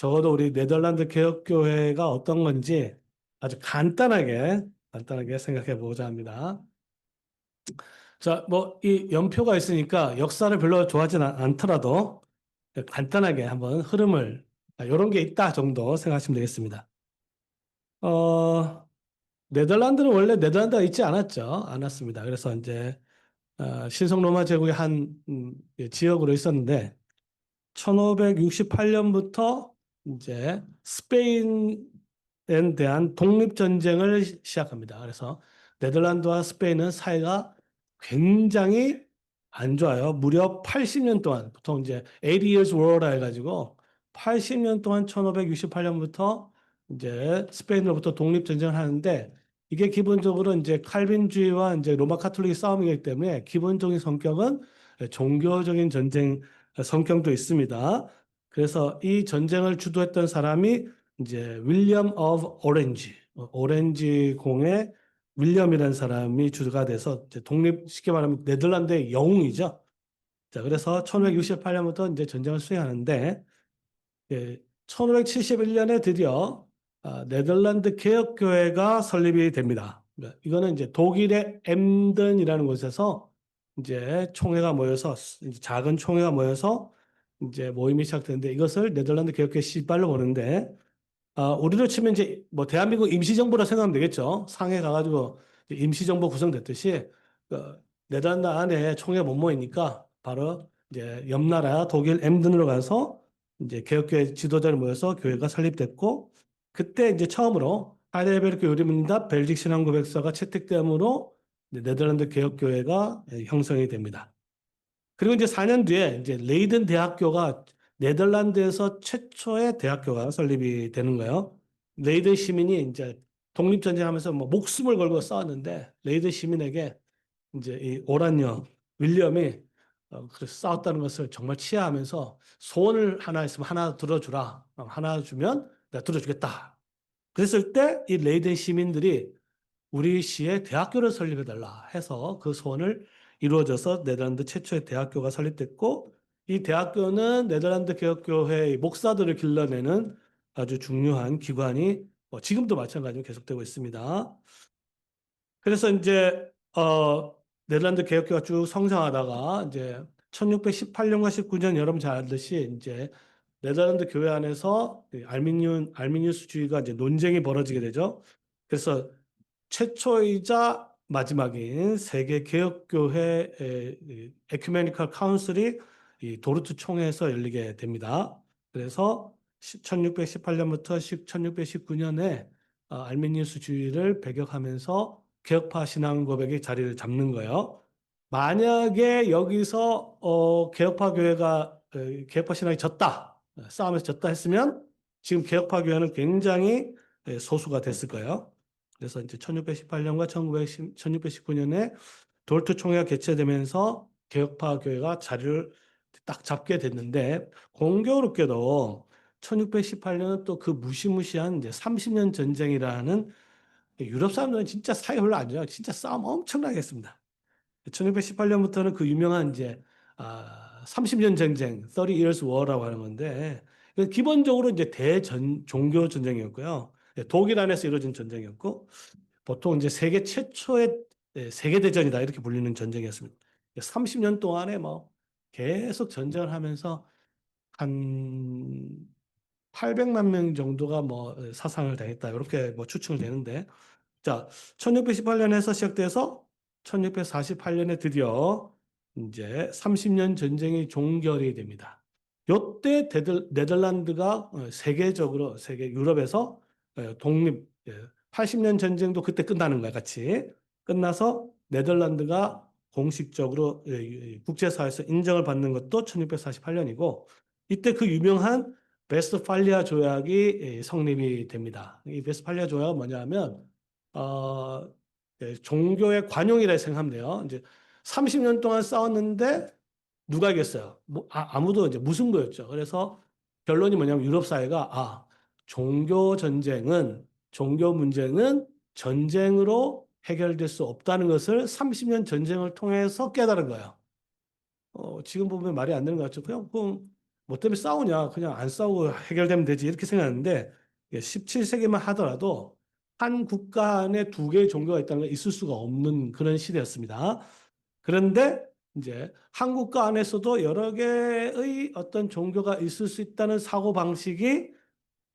적어도 우리 네덜란드 개혁교회가 어떤 건지 아주 간단하게 생각해 보고자 합니다. 자, 뭐, 이 연표가 있으니까 역사를 별로 좋아하진 않더라도 간단하게 한번 흐름을, 이런 게 있다 정도 생각하시면 되겠습니다. 어, 네덜란드는 원래 네덜란드가 있지 않았습니다. 그래서 이제, 신성 로마 제국의 한 지역으로 있었는데, 1568년부터 이제 스페인에 대한 독립전쟁을 시작합니다. 그래서 네덜란드와 스페인은 사이가 굉장히 안 좋아요. 무려 80년 동안, 보통 이제 80 years war라 해가지고 80년 동안 1568년부터 이제 스페인으로부터 독립전쟁을 하는데 이게 기본적으로 이제 칼빈주의와 이제 로마 카톨릭 싸움이기 때문에 기본적인 성격은 종교적인 전쟁 성격도 있습니다. 그래서 이 전쟁을 주도했던 사람이 이제 윌리엄 오브 오렌지 공의 윌리엄이라는 사람이 주가 돼서 이제 독립 쉽게 말하면 네덜란드의 영웅이죠. 자, 그래서 1568년부터 이제 전쟁을 수행하는데 1571년에 드디어 네덜란드 개혁교회가 설립이 됩니다. 이거는 이제 독일의 엠든이라는 곳에서 이제 총회가 모여서 작은 총회가 모여서 이제 모임이 시작되는데 이것을 네덜란드 개혁교회 시발로 보는데 우리로 치면 이제 뭐 대한민국 임시정부라 생각하면 되겠죠. 상해 가가지고 임시정부 구성됐듯이 네덜란드 안에 총회 못 모이니까 바로 이제 옆나라 독일 엠든으로 가서 이제 개혁교회 지도자를 모여서 교회가 설립됐고 그때 이제 처음으로 하이델베르크 요리문답 벨직 신앙 고백서가 채택되므로 네덜란드 개혁교회가 형성이 됩니다. 그리고 이제 4년 뒤에 이제 레이든 대학교가 네덜란드에서 최초의 대학교가 설립이 되는 거예요. 레이든 시민이 이제 독립전쟁하면서 뭐 목숨을 걸고 싸웠는데 레이든 시민에게 이제 이 오란요 윌리엄이 그래서 싸웠다는 것을 정말 치하하면서 소원을 하나 있으면 하나 들어주라. 하나 주면 내가 들어주겠다. 그랬을 때 이 레이든 시민들이 우리 시에 대학교를 설립해달라 해서 그 소원을 이루어져서 네덜란드 최초의 대학교가 설립됐고 이 대학교는 네덜란드 개혁교회의 목사들을 길러내는 아주 중요한 기관이 지금도 마찬가지로 계속되고 있습니다. 그래서 이제 네덜란드 개혁교가 쭉 성장하다가 이제 1618년과 19년 여러분 잘 알듯이 이제 네덜란드 교회 안에서 알미니우스주의가 이제 논쟁이 벌어지게 되죠. 그래서 최초이자 마지막인 세계 개혁교회 에큐메니컬 카운슬이 이 도르트 총회에서 열리게 됩니다. 그래서 1618년부터 1619년에 알미니우스주의를 배격하면서 개혁파 신앙 고백이 자리를 잡는 거예요. 만약에 여기서 개혁파 교회가 개혁파 신앙이 졌다, 싸움에서 졌다 했으면 지금 개혁파 교회는 굉장히 소수가 됐을 거예요. 그래서 이제 1618년과 1619년에 도르트 총회가 개최되면서 개혁파 교회가 자리를 딱 잡게 됐는데 공교롭게도 1618년은 또 그 무시무시한 이제 30년 전쟁이라는 유럽 사람들은 진짜 사이 별로 안 좋아요. 진짜 싸움 엄청나게 했습니다. 1618년부터는 그 유명한 이제 30년 전쟁, 30 years war라고 하는 건데 기본적으로 이제 대전 종교 전쟁이었고요. 독일 안에서 이루어진 전쟁이었고 보통 이제 세계 최초의 세계 대전이다 이렇게 불리는 전쟁이었습니다. 30년 동안에 뭐 계속 전쟁을 하면서 한 800만 명 정도가 뭐 사상을 당했다 이렇게 뭐 추측을 되는데 자 1618년에서 시작돼서 1648년에 드디어 이제 30년 전쟁이 종결이 됩니다. 요때 네덜란드가 세계 유럽에서 독립 80년 전쟁도 그때 끝나는 거야 같이 끝나서 네덜란드가 공식적으로 국제사회에서 인정을 받는 것도 1648년이고 이때 그 유명한 베스트팔리아 조약이 성립이 됩니다. 이 베스트팔리아 조약은 뭐냐면 종교의 관용이라 생각하면 돼요. 이제 30년 동안 싸웠는데 누가 이겼어요? 뭐, 아무도 이제 무승부였죠. 그래서 결론이 뭐냐면 유럽 사회가 종교 문제는 전쟁으로 해결될 수 없다는 것을 30년 전쟁을 통해서 깨달은 거예요. 지금 보면 말이 안 되는 것 같죠. 그냥 뭐 때문에 싸우냐? 그냥 안 싸우고 해결되면 되지. 이렇게 생각하는데 17세기만 하더라도 한 국가 안에 두 개의 종교가 있다는 건 있을 수가 없는 그런 시대였습니다. 그런데 이제 한 국가 안에서도 여러 개의 어떤 종교가 있을 수 있다는 사고 방식이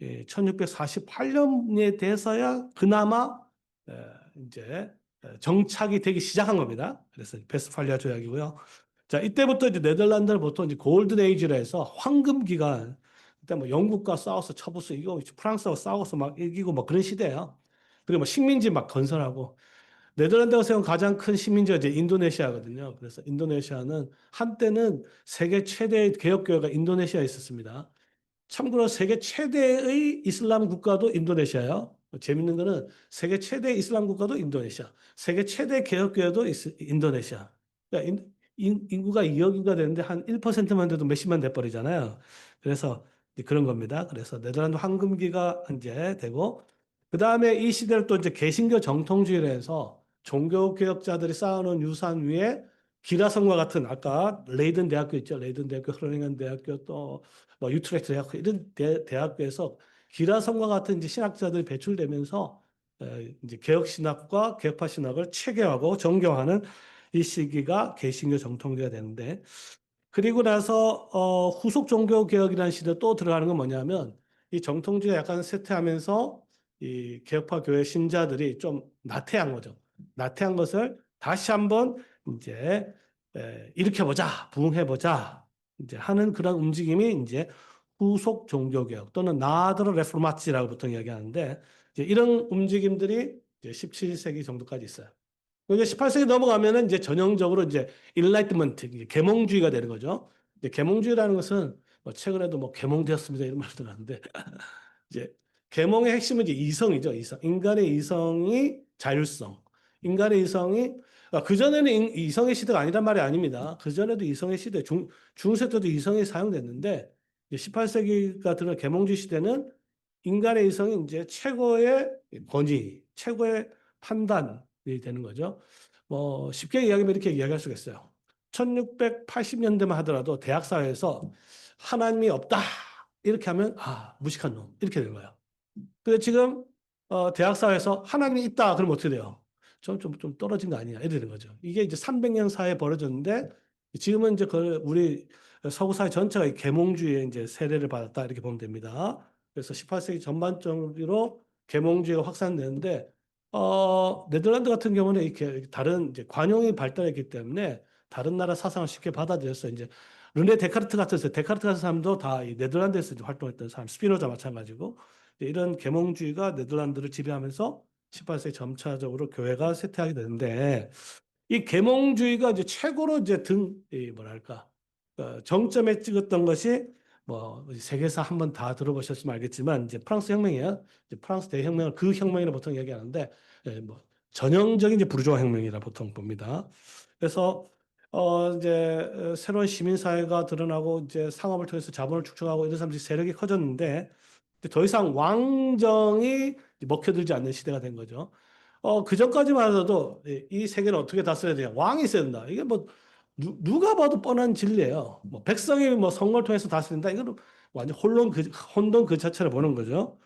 1648년에 돼서야 그나마 이제 정착이 되기 시작한 겁니다. 그래서 베스팔리아 조약이고요. 자, 이때부터 이제 네덜란드를 보통 이제 골든 에이지라 해서 황금 기간. 그때 뭐 영국과 싸워서 쳐부수 이기고 프랑스하고 싸워서 막 이기고 뭐 그런 시대예요. 그리고 뭐 식민지 막 건설하고 네덜란드가 세운 가장 큰 식민지가 이제 인도네시아거든요. 그래서 인도네시아는 한때는 세계 최대의 개혁교회가 인도네시아에 있었습니다. 참고로 세계 최대의 이슬람 국가도 인도네시아요. 재밌는 거는 세계 최대 이슬람 국가도 인도네시아, 세계 최대 개혁교회도 인도네시아. 그러니까 인구가 2억인가 되는데 한 1%만 돼도 몇십만 돼버리잖아요. 그래서 그런 겁니다. 그래서 네덜란드 황금기가 이제 되고 그 다음에 이 시대를 또 이제 개신교 정통주의를 해서 종교 개혁자들이 쌓아놓은 유산 위에 기라성과 같은 아까 레이든 대학교 있죠. 레이든 대학교, 흐로닝한 대학교 또 뭐 유트렉트 대학교 이런 대학교에서 기라성과 같은 이제 신학자들이 배출되면서 이제 개혁 신학과 개혁파 신학을 체계하고 정교화하는 이 시기가 개신교 정통기가 되는데 그리고 나서 후속 종교 개혁이라는 시대에 또 들어가는 건 뭐냐면 이 정통주의가 약간 쇠퇴하면서 이 개혁파 교회 신자들이 좀 나태한 거죠. 나태한 것을 다시 한번 이제 일으켜보자, 부흥해보자 이제 하는 그런 움직임이 이제 후속 종교 개혁 또는 나드로 레포마치라고 보통 이야기하는데 이제 이런 움직임들이 이제 17세기 정도까지 있어요. 이제 18세기 넘어가면은 이제 전형적으로 이제 인라이트먼트, 계몽주의가 되는 거죠. 이제 계몽주의라는 것은 뭐 최근에도 뭐 계몽되었습니다 이런 말도 나는데 이제 계몽의 핵심은 이제 이성이죠. 이성. 인간의 이성이 자율성. 인간의 이성이 그전에는 이성의 시대가 아니란 말이 아닙니다. 그전에도 이성의 시대, 중세 때도 이성이 사용됐는데 18세기가 들어 계몽주의 시대는 인간의 이성이 이제 최고의 권위, 최고의 판단이 되는 거죠. 뭐 쉽게 이야기하면 이렇게 이야기할 수가 있어요. 1680년대만 하더라도 대학 사회에서 하나님이 없다 이렇게 하면 무식한 놈 이렇게 되는 거예요. 근데 지금 대학 사회에서 하나님이 있다 그러면 어떻게 돼요? 좀 떨어진 거 아니야? 이래 되는 거죠. 이게 이제 300년 사이에 벌어졌는데 지금은 이제 우리 서구 사회 전체가 계몽주의의 이제 세례를 받았다 이렇게 보면 됩니다. 그래서 18세기 전반적으로 계몽주의가 확산되는데 네덜란드 같은 경우는 이렇게 다른 이제 관용이 발달했기 때문에 다른 나라 사상을 쉽게 받아들여서 이제 르네 데카르트 같은 데카르트 같은 사람도 다 이 네덜란드에서 이제 활동했던 사람, 스피노자 마찬가지고 이런 계몽주의가 네덜란드를 지배하면서 18세기 점차적으로 교회가 쇠퇴하게 되는데 이 계몽주의가 이제 최고로 이제 뭐랄까 정점에 찍었던 것이 뭐 세계사 한번 다 들어보셨으면 알겠지만 이제 프랑스 혁명이에요. 이제 프랑스 대혁명을 그 혁명이라 보통 얘기하는데 뭐 전형적인 이제 부르주아 혁명이라 보통 봅니다. 그래서 이제 새로운 시민 사회가 드러나고 이제 상업을 통해서 자본을 축적하고 이런 사람들이 세력이 커졌는데 더 이상 왕정이 먹혀들지 않는 시대가 된 거죠. 그 전까지만 하더라도 이 세계를 어떻게 다스려야 돼요? 왕이 있어야 된다. 이게 뭐 누가 봐도 뻔한 진리예요. 뭐 백성이 뭐 선거를 통해서 다스린다. 이거는 완전 혼돈 그 자체를 보는 거죠.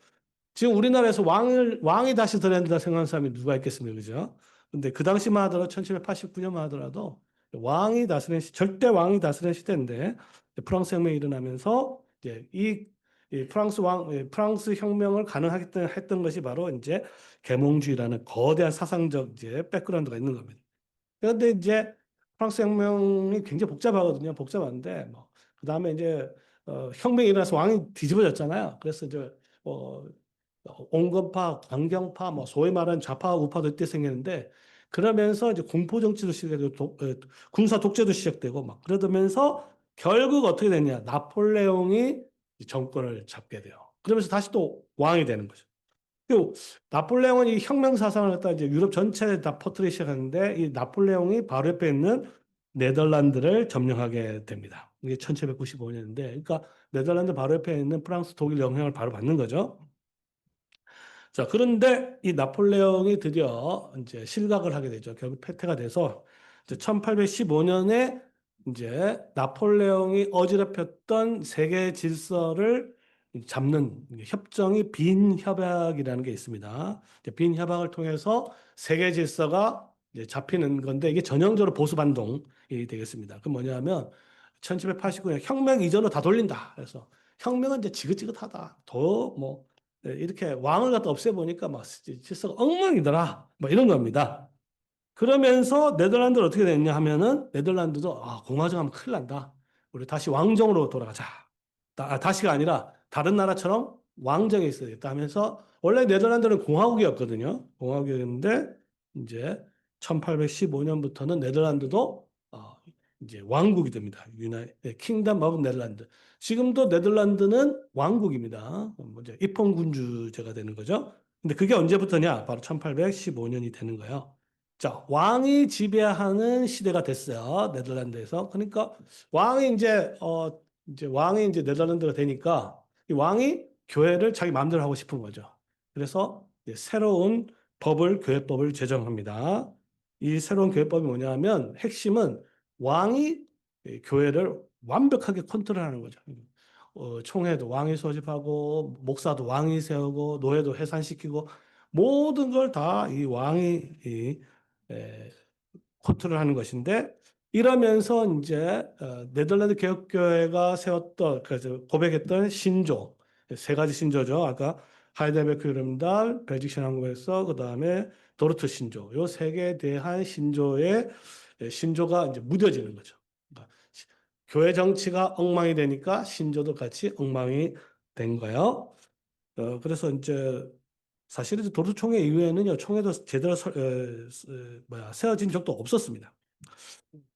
지금 우리나라에서 왕이 다시 들어야 된다 생각하는 사람이 누가 있겠습니까? 그죠? 근데 그 당시만 하더라도 1789년만 하더라도 절대 왕이 다스리는 시대인데 프랑스 혁명이 일어나면서 이제 이 프랑스 혁명을 가능하게 했던 것이 바로 이제 계몽주의라는 거대한 사상적 이제 백그라운드가 있는 겁니다. 그런데 이제 프랑스 혁명이 굉장히 복잡하거든요. 복잡한데 뭐 그다음에 이제 혁명이 일어나서 왕이 뒤집어졌잖아요. 그래서 이제 어, 온건파, 강경파, 뭐 소위 말하는 좌파, 우파도 이때 생겼는데 그러면서 이제 공포 정치도 시작되고 군사 독재도 시작되고 막 그러면서 결국 어떻게 됐냐? 나폴레옹이 정권을 잡게 돼요. 그러면서 다시 또 왕이 되는 거죠. 그리고 나폴레옹은 이 혁명 사상을 갖다 이제 유럽 전체에 다 퍼뜨리기 시작하는데 이 나폴레옹이 바로 옆에 있는 네덜란드를 점령하게 됩니다. 이게 1795년인데, 그러니까 네덜란드 바로 옆에 있는 프랑스, 독일 영향을 바로 받는 거죠. 자, 그런데 이 나폴레옹이 드디어 이제 실각을 하게 되죠. 결국 패퇴가 돼서 이제 1815년에 이제 나폴레옹이 어지럽혔던 세계 질서를 잡는 협정이 빈 협약이라는 게 있습니다. 이제 빈 협약을 통해서 세계 질서가 이제 잡히는 건데 이게 전형적으로 보수 반동이 되겠습니다. 그 뭐냐면 1789년 혁명 이전으로 다 돌린다. 그래서 혁명은 이제 지긋지긋하다. 더 뭐 이렇게 왕을 갖다 없애보니까 막 질서가 엉망이더라. 뭐 이런 겁니다. 그러면서 네덜란드는 어떻게 됐냐 하면은 네덜란드도 공화정 하면 큰일 난다. 우리 다시 왕정으로 돌아가자. 다시가 아니라 다른 나라처럼 왕정에 있어야겠다 하면서 원래 네덜란드는 공화국이었거든요. 공화국이었는데 이제 1815년부터는 네덜란드도 이제 왕국이 됩니다. 킹덤 오브 네덜란드. 지금도 네덜란드는 왕국입니다. 이제 입헌군주제가 되는 거죠. 근데 그게 언제부터냐? 바로 1815년이 되는 거예요. 자, 왕이 지배하는 시대가 됐어요. 네덜란드에서. 그러니까 왕이 이제 왕이 이제 네덜란드가 되니까 이 왕이 교회를 자기 마음대로 하고 싶은 거죠. 그래서 이제 새로운 교회법을 제정합니다. 이 새로운 교회법이 뭐냐면 핵심은 왕이 이 교회를 완벽하게 컨트롤하는 거죠. 총회도 왕이 소집하고 목사도 왕이 세우고 노예도 해산시키고 모든 걸 다 이 왕이 에, 컨트롤하는 것인데 이러면서 이제 네덜란드 개혁교회가 세웠던 그래서 고백했던 신조 세 가지 신조죠. 아까 하이델베르크 르름달, 벨직 신앙국에서 그 다음에 도르트 신조 요 세 개에 대한 신조의 신조가 이제 무뎌지는 거죠. 그러니까 교회 정치가 엉망이 되니까 신조도 같이 엉망이 된 거예요. 그래서 이제 사실은 이제 도르총회 이후에는요, 총회도 제대로 세워진 적도 없었습니다.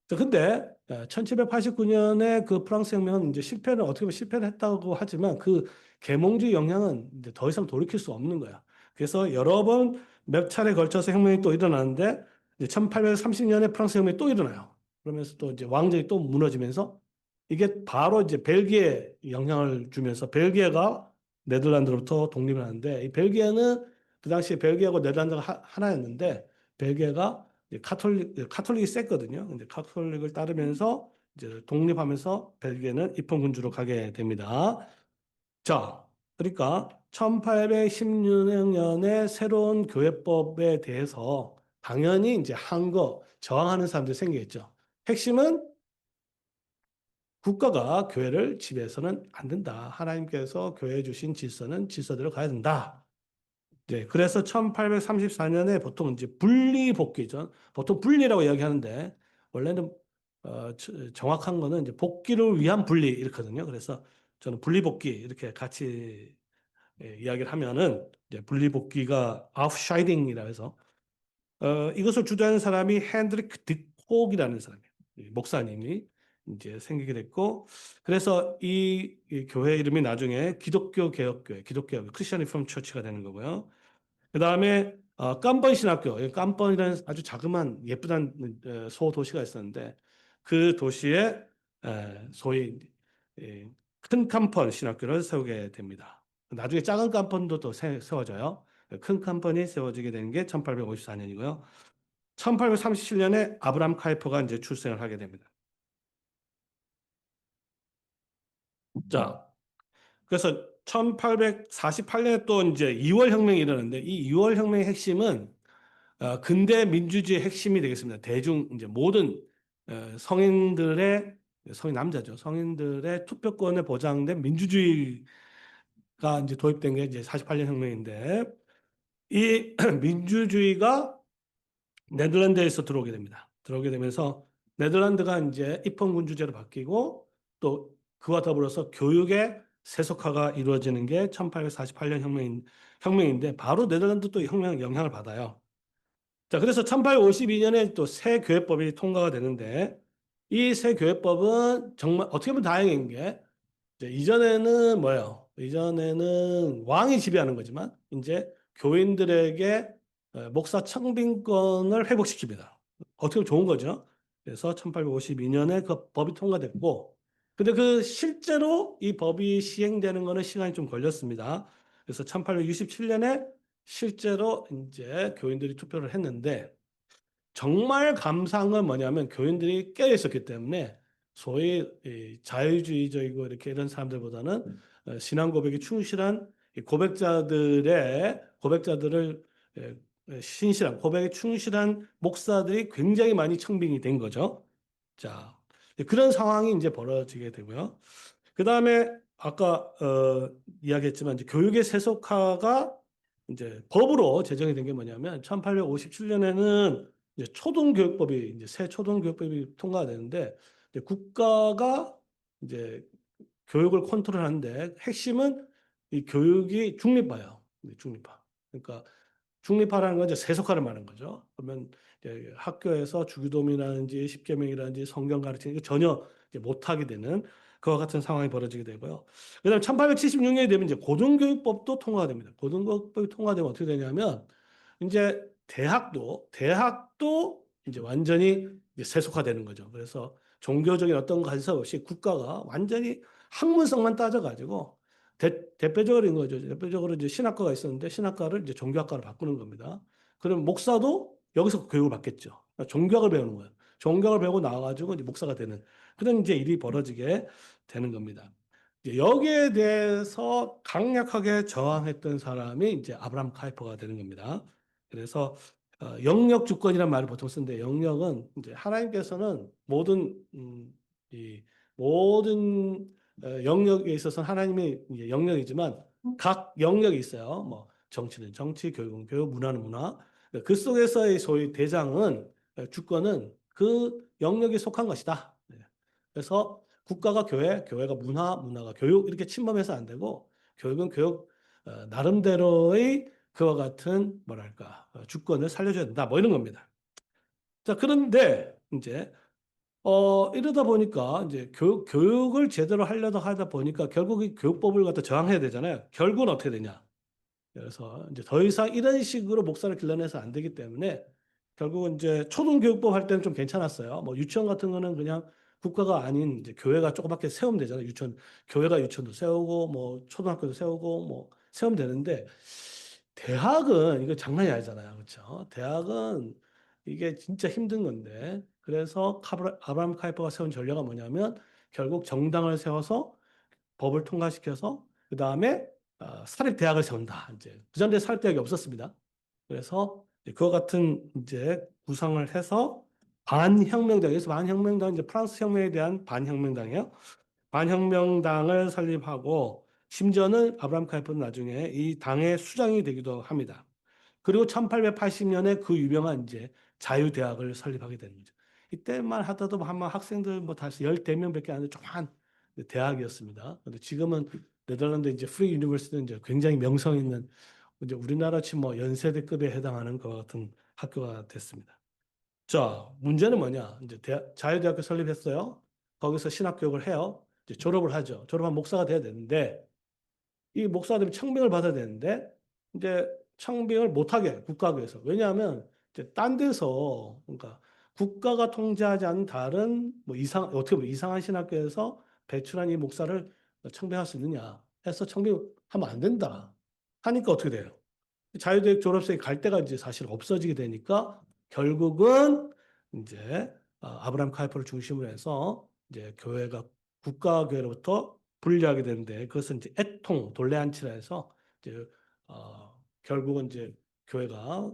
근데 1789년에 그 프랑스 혁명은 이제 실패를 어떻게 보면 실패를 했다고 하지만 그 계몽주의 영향은 이제 더 이상 돌이킬 수 없는 거야. 그래서 여러 번 몇 차례 걸쳐서 혁명이 또 일어나는데 이제 1830년에 프랑스 혁명이 또 일어나요. 그러면서 또 이제 왕정이 또 무너지면서 이게 바로 이제 벨기에 영향을 주면서 벨기에가 네덜란드로부터 독립을 하는데 이 벨기에는 그 당시에 벨기에하고 네덜란드가 하나였는데 벨기에가 카톨릭이 셌거든요. 근데 카톨릭을 따르면서 이제 독립하면서 벨기에는 입헌군주로 가게 됩니다. 자, 그러니까 1816년에 새로운 교회법에 대해서 당연히 이제 저항하는 사람들이 생기겠죠. 핵심은 국가가 교회를 지배해서는 안 된다. 하나님께서 교회에 주신 질서는 질서대로 가야 된다. 네, 그래서 1834년에 보통 이제 분리복귀죠. 보통 분리라고 이야기하는데 원래는 정확한 거는 이제 복귀를 위한 분리 이렇거든요. 그래서 저는 분리복귀 이렇게 같이 이야기를 하면은 이제 분리복귀가 아웃샤이딩이라 해서 이것을 주도하는 사람이 핸드리크 딕콕이라는 사람이에요. 이 목사님이 이제 생기게 됐고, 그래서 이 교회 이름이 나중에 기독교 개혁교회, 기독교 크리스천 리폼 처치가 되는 거고요. 그 다음에 깜번 신학교, 깜번이라는 아주 자그만 예쁘단 소도시가 있었는데 그 도시에 소위 큰 깜번 신학교를 세우게 됩니다. 나중에 작은 깜번도 또 세워져요. 큰 깜번이 세워지게 된 게 1854년이고요. 1837년에 아브람 카이퍼가 이제 출생을 하게 됩니다. 자, 그래서 1848년에 또 이제 2월 혁명이 일어났는데 이 2월 혁명의 핵심은 근대 민주주의의 핵심이 되겠습니다. 이제 모든 성인 남자죠. 성인들의 투표권에 보장된 민주주의가 이제 도입된 게 이제 48년 혁명인데 이 민주주의가 네덜란드에서 들어오게 됩니다. 들어오게 되면서 네덜란드가 이제 입헌군주제로 바뀌고 또 그와 더불어서 교육의 세속화가 이루어지는 게 1848년 혁명인데 바로 네덜란드도 혁명 영향을 받아요. 자, 그래서 1852년에 또 새 교회법이 통과가 되는데 이 새 교회법은 정말 어떻게 보면 다행인 게 이전에는 뭐예요? 이전에는 왕이 지배하는 거지만 이제 교인들에게 목사 청빙권을 회복시킵니다. 어떻게 보면 좋은 거죠. 그래서 1852년에 그 법이 통과됐고 근데 그 실제로 이 법이 시행되는 거는 시간이 좀 걸렸습니다. 그래서 1867년에 실제로 이제 교인들이 투표를 했는데 정말 감사한 건 뭐냐면 교인들이 깨어 있었기 때문에 소위 이 자유주의적이고 이렇게 이런 사람들보다는 신앙 고백이 충실한 이 고백자들을 신실한 고백에 충실한 목사들이 굉장히 많이 청빙이 된 거죠. 자, 그런 상황이 이제 벌어지게 되고요. 그 다음에 아까 이야기했지만 이제 교육의 세속화가 이제 법으로 제정이 된 게 뭐냐면 1857년에는 이제 초등교육법이 이제 새 초등교육법이 통과가 되는데 이제 국가가 이제 교육을 컨트롤하는데 핵심은 이 교육이 중립화예요. 중립화. 그러니까 중립화라는 건 이제 세속화를 말하는 거죠. 그러면 이제 학교에서 주기도문이라든지 십계명이라든지 성경 가르치는 게 전혀 이제 못하게 되는 그와 같은 상황이 벌어지게 되고요. 그다음에 1876년이 되면 이제 고등교육법도 통과가 됩니다. 고등교육법이 통과되면 어떻게 되냐면 이제 대학도 이제 완전히 이제 세속화되는 거죠. 그래서 종교적인 어떤 간섭 없이 국가가 완전히 학문성만 따져가지고 대표적으로 이런 거죠. 대표적으로 이제 신학과가 있었는데 신학과를 이제 종교학과로 바꾸는 겁니다. 그럼 목사도 여기서 교육을 받겠죠. 종교학을 배우는 거예요. 종교학을 배우고 나와가지고 이제 목사가 되는 그런 이제 일이 벌어지게 되는 겁니다. 이제 여기에 대해서 강력하게 저항했던 사람이 이제 아브라함 카이퍼가 되는 겁니다. 그래서 영역 주권이라는 말을 보통 쓰는데 영역은 이제 하나님께서는 이 모든 영역에 있어서는 하나님의 이제 영역이지만 각 영역이 있어요. 뭐 정치는 정치, 교육은 교육, 문화는 문화. 그 속에서의 소위 대장은 주권은 그 영역에 속한 것이다. 네. 그래서 국가가 교회, 교회가 문화, 문화가 교육 이렇게 침범해서 안 되고 교육은 교육 나름대로의 그와 같은 뭐랄까 주권을 살려줘야 된다. 뭐 이런 겁니다. 자, 그런데 이제 이러다 보니까 이제 교육을 제대로 하려다 하다 보니까 결국 이 교육법을 갖다 저항해야 되잖아요. 결국은 어떻게 되냐? 그래서 이제 더 이상 이런 식으로 목사를 길러내서 안 되기 때문에 결국은 이제 초등교육법 할 때는 좀 괜찮았어요. 뭐 유치원 같은 거는 그냥 국가가 아닌 이제 교회가 조그맣게 세우면 되잖아요. 교회가 유치원도 세우고 뭐 초등학교도 세우고 뭐 세우면 되는데 대학은 이거 장난이 아니잖아요. 그렇죠? 대학은 이게 진짜 힘든 건데 그래서 아브라함 카이퍼가 세운 전략은 뭐냐면 결국 정당을 세워서 법을 통과시켜서 그 다음에 사립대학을 세운다. 이제 그전에 사립대학이 없었습니다. 그래서 그와 같은 이제 구상을 해서 반혁명당에서 반혁명당 이제 프랑스 혁명에 대한 반혁명당이에요. 반혁명당을 설립하고 심지어는 아브라함 카이퍼는 나중에 이 당의 수장이 되기도 합니다. 그리고 1880년에 그 유명한 이제 자유대학을 설립하게 되는 거죠. 이때만 하더라도 아마 학생들 뭐 다시 10대명밖에 안 되는 조그만 대학이었습니다. 근데 지금은 네덜란드 이제 프리 유니버시티는 이제 굉장히 명성 있는 이제 우리나라 치뭐 연세대급에 해당하는 것 같은 학교가 됐습니다. 자, 문제는 뭐냐? 이제 자유대학교 설립했어요. 거기서 신학교육을 해요. 이제 졸업을 하죠. 졸업한 목사가 돼야 되는데 이 목사들이 청빙을 받아야 되는데 이제 청빙을 못하게 국가교에서 왜냐하면 이제 딴 데서 그러니까 국가가 통제하지 않는 다른 뭐 어떻게 보면 이상한 신학교에서 배출한 이 목사를 청빙할 수 있느냐 해서 청빙하면 안 된다 하니까 어떻게 돼요? 자유대학 졸업생이 갈 데가 이제 사실 없어지게 되니까 결국은 이제 아브라함 카이퍼를 중심으로 해서 이제 교회가 국가교회로부터 분리하게 되는데 그것은 이제 애통 돌레안치라 해서 이제 결국은 이제 교회가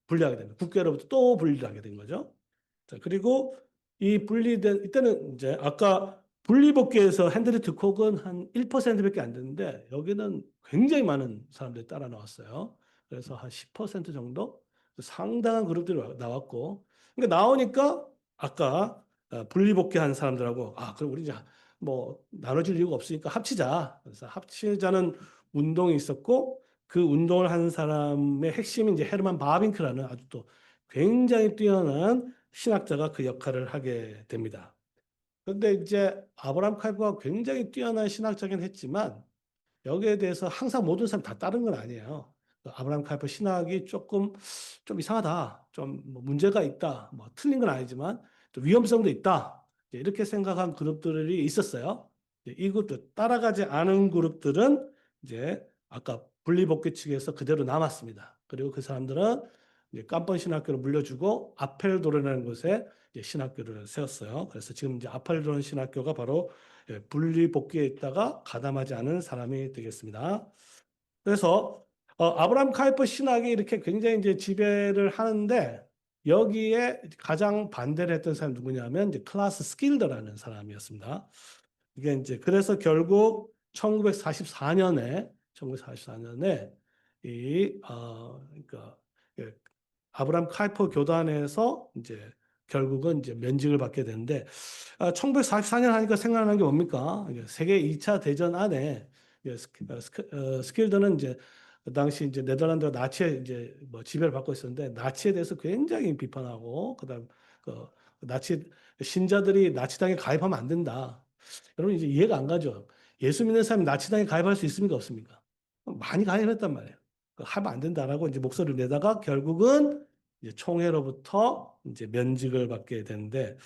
분리하게 됩니다. 국교로부터 또 분리하게 된 거죠. 자, 그리고 이 분리된 이때는 이제 아까 분리복귀에서 핸드리트 콕은 한 1%밖에 안 되는데 여기는 굉장히 많은 사람들이 따라 나왔어요. 그래서 한 10% 정도 상당한 그룹들이 나왔고 그러니까 나오니까 아까 분리복귀한 사람들하고 그럼 우리 이제 뭐 나눠질 이유가 없으니까 합치자. 그래서 합치자는 운동이 있었고 그 운동을 한 사람의 핵심이 이제 헤르만 바빙크라는 아주 또 굉장히 뛰어난 신학자가 그 역할을 하게 됩니다. 그런데 이제 아브라함 칼보가 굉장히 뛰어난 신학자긴 했지만 여기에 대해서 항상 모든 사람이 다 따른 건 아니에요. 아브라함 칼포 신학이 좀 이상하다, 좀뭐 문제가 있다, 뭐 틀린 건 아니지만 또 위험성도 있다. 이렇게 생각한 그룹들이 있었어요. 이 그룹들 따라가지 않은 그룹들은 이제 아까 분리복귀 측에서 그대로 남았습니다. 그리고 그 사람들은 이제 깜번 신학교를 물려주고 아펠도르라는 곳에 이제 신학교를 세웠어요. 그래서 지금 이제 아펠도르 신학교가 바로 분리복귀에 있다가 가담하지 않은 사람이 되겠습니다. 그래서 아브라함 카이퍼 신학이 이렇게 굉장히 이제 지배를 하는데 여기에 가장 반대를 했던 사람이 누구냐면 이제 클라스 스킬더라는 사람이었습니다. 이게 이제 그래서 결국 1944년에 그러니까 예, 아브라함 카이퍼 교단에서 이제 결국은 이제 면직을 받게 되는데 1944년 하니까 생각나는 게 뭡니까? 세계 2차 대전 안에 스킬더는 이제 그 당시 이제 네덜란드가 나치에 이제 뭐 지배를 받고 있었는데 나치에 대해서 굉장히 비판하고 그다음 그 나치 신자들이 나치당에 가입하면 안 된다. 여러분 이제 이해가 안 가죠. 예수 믿는 사람이 나치당에 가입할 수 있습니까? 없습니까? 많이 가입했단 말이에요. 하면 안 된다라고 이제 목소리를 내다가 결국은 이제 총회로부터 이제 면직을 받게 되는데,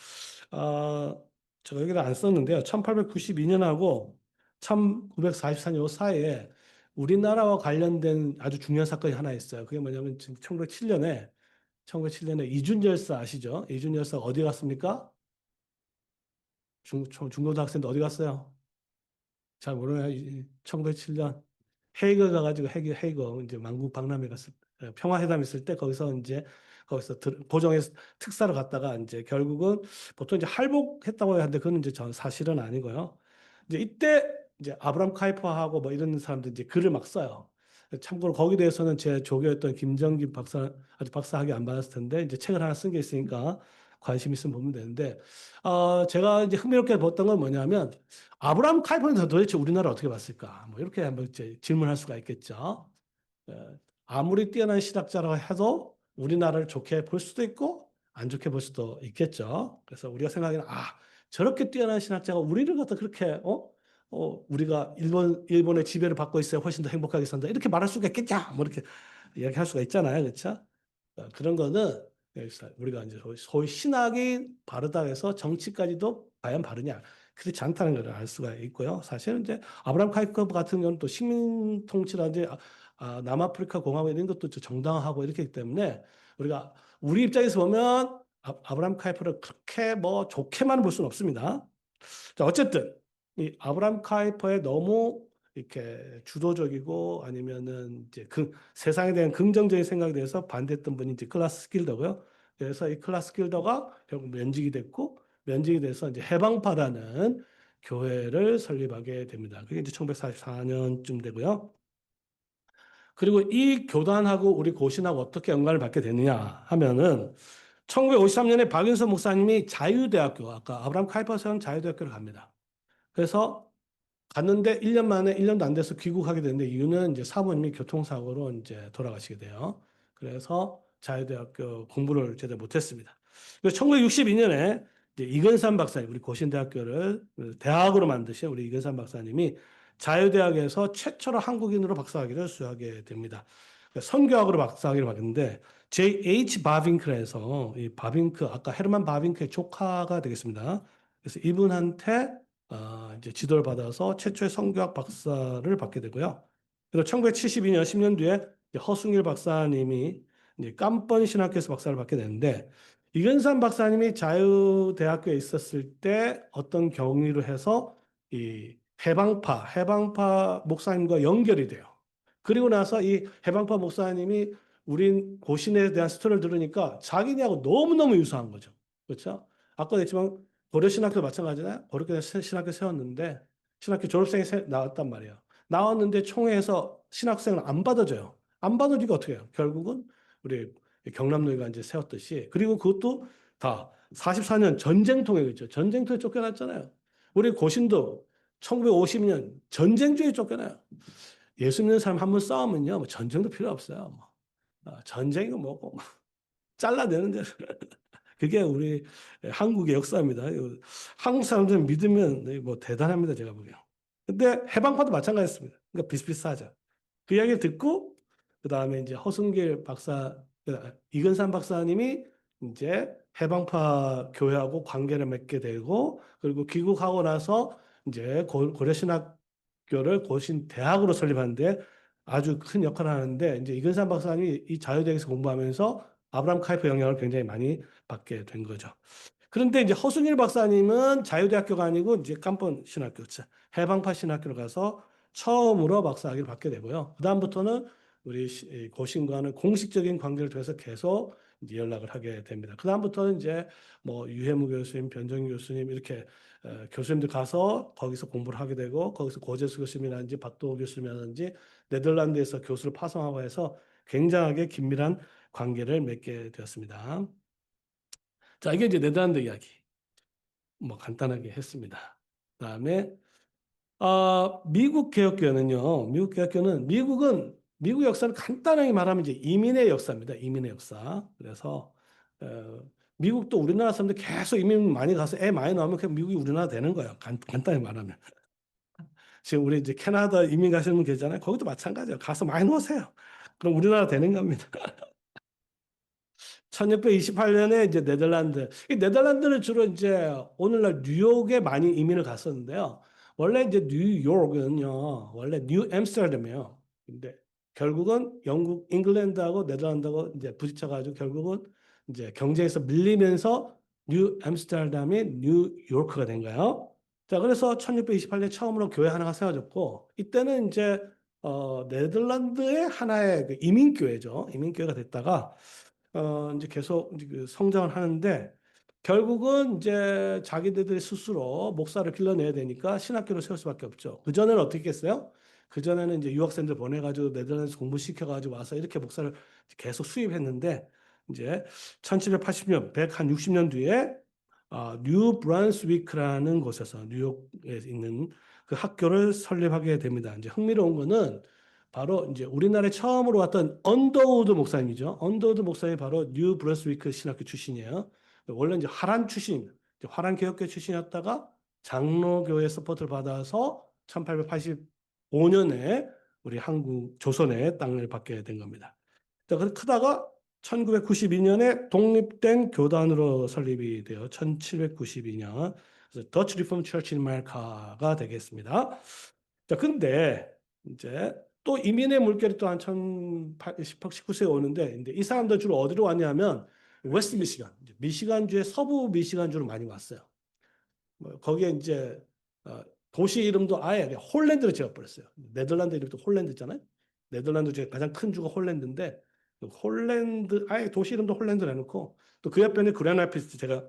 제가 여기를 안 썼는데요. 1892년하고 1944년 요 사이에 우리나라와 관련된 아주 중요한 사건이 하나 있어요. 그게 뭐냐면 지금 1907년에 이준 열사 아시죠? 이준 열사 어디 갔습니까? 중고등학생들 어디 갔어요? 잘 모르나요? 1907년 헤이거 가가지고 헤이거 이제 만국 박람회 갔을 평화회담 있을 때 거기서 고정해서 특사로 갔다가 이제 결국은 보통 이제 할복했다고 하는데 그건 이제 전 사실은 아니고요. 이제 이때 이제 아브람 카이퍼하고 뭐 이런 사람들 이제 글을 막 써요. 참고로 거기에 대해서는 제 조교였던 김정기 박사 아직 박사 학위 안 받았을 텐데 이제 책을 하나 쓴 게 있으니까 관심 있으면 보면 되는데 제가 이제 흥미롭게 봤던 건 뭐냐면 아브라함 칼빈은 도대체 우리나라 어떻게 봤을까? 뭐 이렇게 한번 이제 질문할 수가 있겠죠. 아무리 뛰어난 신학자라고 해도 우리나라를 좋게 볼 수도 있고 안 좋게 볼 수도 있겠죠. 그래서 우리가 생각하기는 저렇게 뛰어난 신학자가 우리를 갖다 그렇게 우리가 일본의 지배를 받고 있어야 훨씬 더 행복하게 산다 이렇게 말할 수가 있겠냐? 뭐 이렇게 이야기할 수가 있잖아요, 그렇죠? 그런 거는 우리가 이제 소위 신학이 바르다 해서 정치까지도 과연 바르냐? 그렇지 않다는 걸 알 수가 있고요. 사실은 이제 아브라함 카이커 같은 경우는 또 식민 통치라든지 남아프리카 공화국 이런 것도 정당하고 이렇기 때문에 우리 입장에서 보면 아브라함 카이퍼를 그렇게 뭐 좋게만 볼 수는 없습니다. 자, 어쨌든 이 아브라함 카이퍼의 너무 이렇게 주도적이고 아니면은 이제 세상에 대한 긍정적인 생각에 대해서 반대했던 분이 이제 클라스 스킬더고요. 그래서 이 클라스 스킬더가 결국 면직이 됐고 면직이 돼서 이제 해방파라는 교회를 설립하게 됩니다. 그게 이제 1944년쯤 되고요. 그리고 이 교단하고 우리 고신하고 어떻게 연관을 받게 되느냐 하면은 1953년에 박윤서 목사님이 자유대학교, 아까 아브라함 카이퍼 세운 자유대학교를 갑니다. 그래서 갔는데 1년 만에 1년도 안 돼서 귀국하게 되는데 이유는 이제 사모님이 교통사고로 이제 돌아가시게 돼요. 그래서 자유대학교 공부를 제대로 못했습니다. 그래서 1962년에 이제 이근삼 박사님, 우리 고신대학교를 대학으로 만드신 우리 이근삼 박사님이 자유대학에서 최초로 한국인으로 박사학위를 수여하게 됩니다. 그러니까 선교학으로 박사학위를 받았는데 J.H. 바빙크에서 이 바빙크 아까 헤르만 바빙크의 조카가 되겠습니다. 그래서 이분한테 이제 지도를 받아서 최초의 성교학 박사를 받게 되고요. 그리고 1972년 10년 뒤에 허승일 박사님이 이제 깜번 신학교에서 박사를 받게 되는데 이근삼 박사님이 자유대학교에 있었을 때 어떤 경위로 해서 이 해방파 목사님과 연결이 돼요. 그리고 나서 이 해방파 목사님이 우린 고신에 대한 스토리를 들으니까 자기네하고 너무너무 유사한 거죠. 그렇죠? 아까 했지만 고려신학교 마찬가지잖아요. 고려 신학교 세웠는데 신학교 졸업생이 나왔단 말이에요. 나왔는데 총회에서 신학생을 안 받아줘요. 안 받아주니까 어떻게 해요? 결국은 우리 경남노예가 이제 세웠듯이 그리고 그것도 다 44년 전쟁통에 전쟁통에 쫓겨났잖아요. 우리 고신도 1950년 전쟁주의에 쫓겨나요. 예수 믿는 사람 한 번 싸우면요, 뭐 전쟁도 필요 없어요. 뭐. 전쟁이 뭐고 잘라내는 데 그게 우리 한국의 역사입니다. 한국 사람들 믿으면 뭐 대단합니다, 제가 보기엔. 근데 해방파도 마찬가지였습니다. 그러니까 비슷비슷하죠. 그 이야기를 듣고 그 다음에 이제 허승길 박사, 이근삼 박사님이 이제 해방파 교회하고 관계를 맺게 되고 그리고 귀국하고 나서 이제 고려신학교를 고신 대학으로 설립하는데 아주 큰 역할을 하는데 이제 이근삼 박사님이 이 자유대학에서 공부하면서 아브라함 카이퍼 영향을 굉장히 많이 받게 된 거죠. 그런데 이제 허순일 박사님은 자유대학교가 아니고 이제 깜본 신학교, 해방파 신학교를 가서 처음으로 박사학위를 받게 되고요. 그다음부터는 우리 고신과는 공식적인 관계를 통해서 계속 이제 연락을 하게 됩니다. 그다음부터는 이제 뭐 유해무 교수님, 변정희 교수님 이렇게 교수님들 가서 거기서 공부를 하게 되고 거기서 고재수 교수님이라든지 박도 교수님이라든지 네덜란드에서 교수를 파송하고 해서 굉장하게 긴밀한 관계를 맺게 되었습니다. 자, 이게 이제 네덜란드 이야기. 뭐 간단하게 했습니다. 그다음에 미국 개혁교회는요. 미국 역사를 간단하게 말하면 이제 이민의 역사입니다. 이민의 역사. 그래서 미국도 우리나라 사람들 계속 이민 많이 가서 애 많이 나오면 그냥 미국이 우리나라 되는 거예요. 간단히 말하면. 지금 우리 이제 캐나다 이민 가시는 분 계잖아요. 거기도 마찬가지예요. 가서 많이 노세요. 그럼 우리나라 되는 겁니다. 1628년에 이제 네덜란드. 이 네덜란드는 주로 이제 오늘날 뉴욕에 많이 이민을 갔었는데요. 원래 이제 뉴욕은요, 원래 뉴 엠스터담이에요. 근데 결국은 영국, 잉글랜드하고 네덜란드하고 이제 부딪혀가지고 결국은 이제 경쟁에서 밀리면서 뉴 엠스터담이 뉴요크가 된 거예요. 자, 그래서 1628년 처음으로 교회 하나가 세워졌고, 이때는 이제 네덜란드의 하나의 그 이민교회죠. 이민교회가 됐다가 이제 계속 이제 그 성장을 하는데 결국은 이제 자기들이 스스로 목사를 길러내야 되니까 신학교를 세울 수밖에 없죠. 그전에는 어떻게 했어요? 그전에는 이제 유학생들 보내가지고 네덜란드에서 공부시켜가지고 와서 이렇게 목사를 계속 수입했는데 이제 1780년, 160년 뒤에 뉴 브란스위크라는 곳에서 뉴욕에 있는 그 학교를 설립하게 됩니다. 이제 흥미로운 거는 바로 이제 우리나라에 처음으로 왔던 언더우드 목사님이죠. 언더우드 목사님이 바로 뉴 브런스위크 신학교 출신이에요. 원래 이제 화란 출신, 화란 개혁교 출신이었다가 장로교회 서포트를 받아서 1885년에 우리 한국 조선의 땅을 받게 된 겁니다. 자, 그래서 크다가 1992년에 독립된 교단으로 설립이 되어 1792년 그래서 더치 리폼 처치 인 아메리카가 되겠습니다. 자, 근데 이제 또 이민의 물결이 또 한 19세에 오는데 근데 이 사람들 주로 어디로 왔냐면 웨스트 미시간, 미시간주의 서부 미시간주로 많이 왔어요. 뭐 거기에 이제 도시 이름도 아예 홀랜드로 지어버렸어요. 네덜란드 이름도 홀랜드 있잖아요. 네덜란드 중에 가장 큰 주가 홀랜드인데 홀랜드 아예 도시 이름도 홀랜드로 해놓고 또 그 옆에는 그랜라피드 제가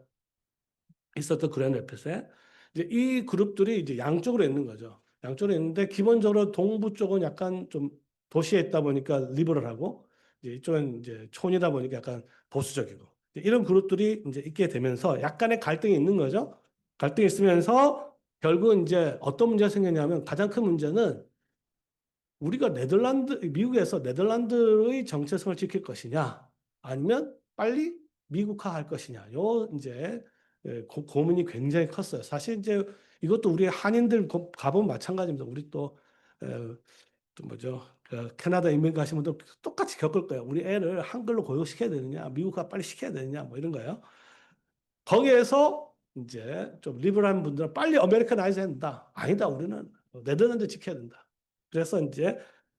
있었던 그랜라피드에 이제 이 그룹들이 이제 양쪽으로 있는 거죠. 양쪽으로 있는데 기본적으로 동부 쪽은 약간 좀 도시에 있다 보니까 리버럴하고 이제 이쪽은 이제 촌이다 보니까 약간 보수적이고 이런 그룹들이 이제 있게 되면서 약간의 갈등이 있는 거죠. 갈등이 있으면서 결국은 이제 어떤 문제가 생겼냐면 가장 큰 문제는 우리가 미국에서 네덜란드의 정체성을 지킬 것이냐, 아니면 빨리 미국화할 것이냐, 요 이제 고민이 굉장히 컸어요. 사실 이제 이것도 우리 한인들 가보면 마찬가지입니다. 우리 또 뭐죠? 그 캐나다 이민 가신 분들 똑같이 겪을 거예요. 우리 애를 한글로 교육시켜야 되느냐, 미국화 빨리 시켜야 되느냐, 뭐 이런 거예요. 거기에서 이제 좀 리버럴한 분들은 빨리 아메리카나이즈 해야 된다. 아니다, 우리는 네덜란드 지켜야 된다. 그래서 이제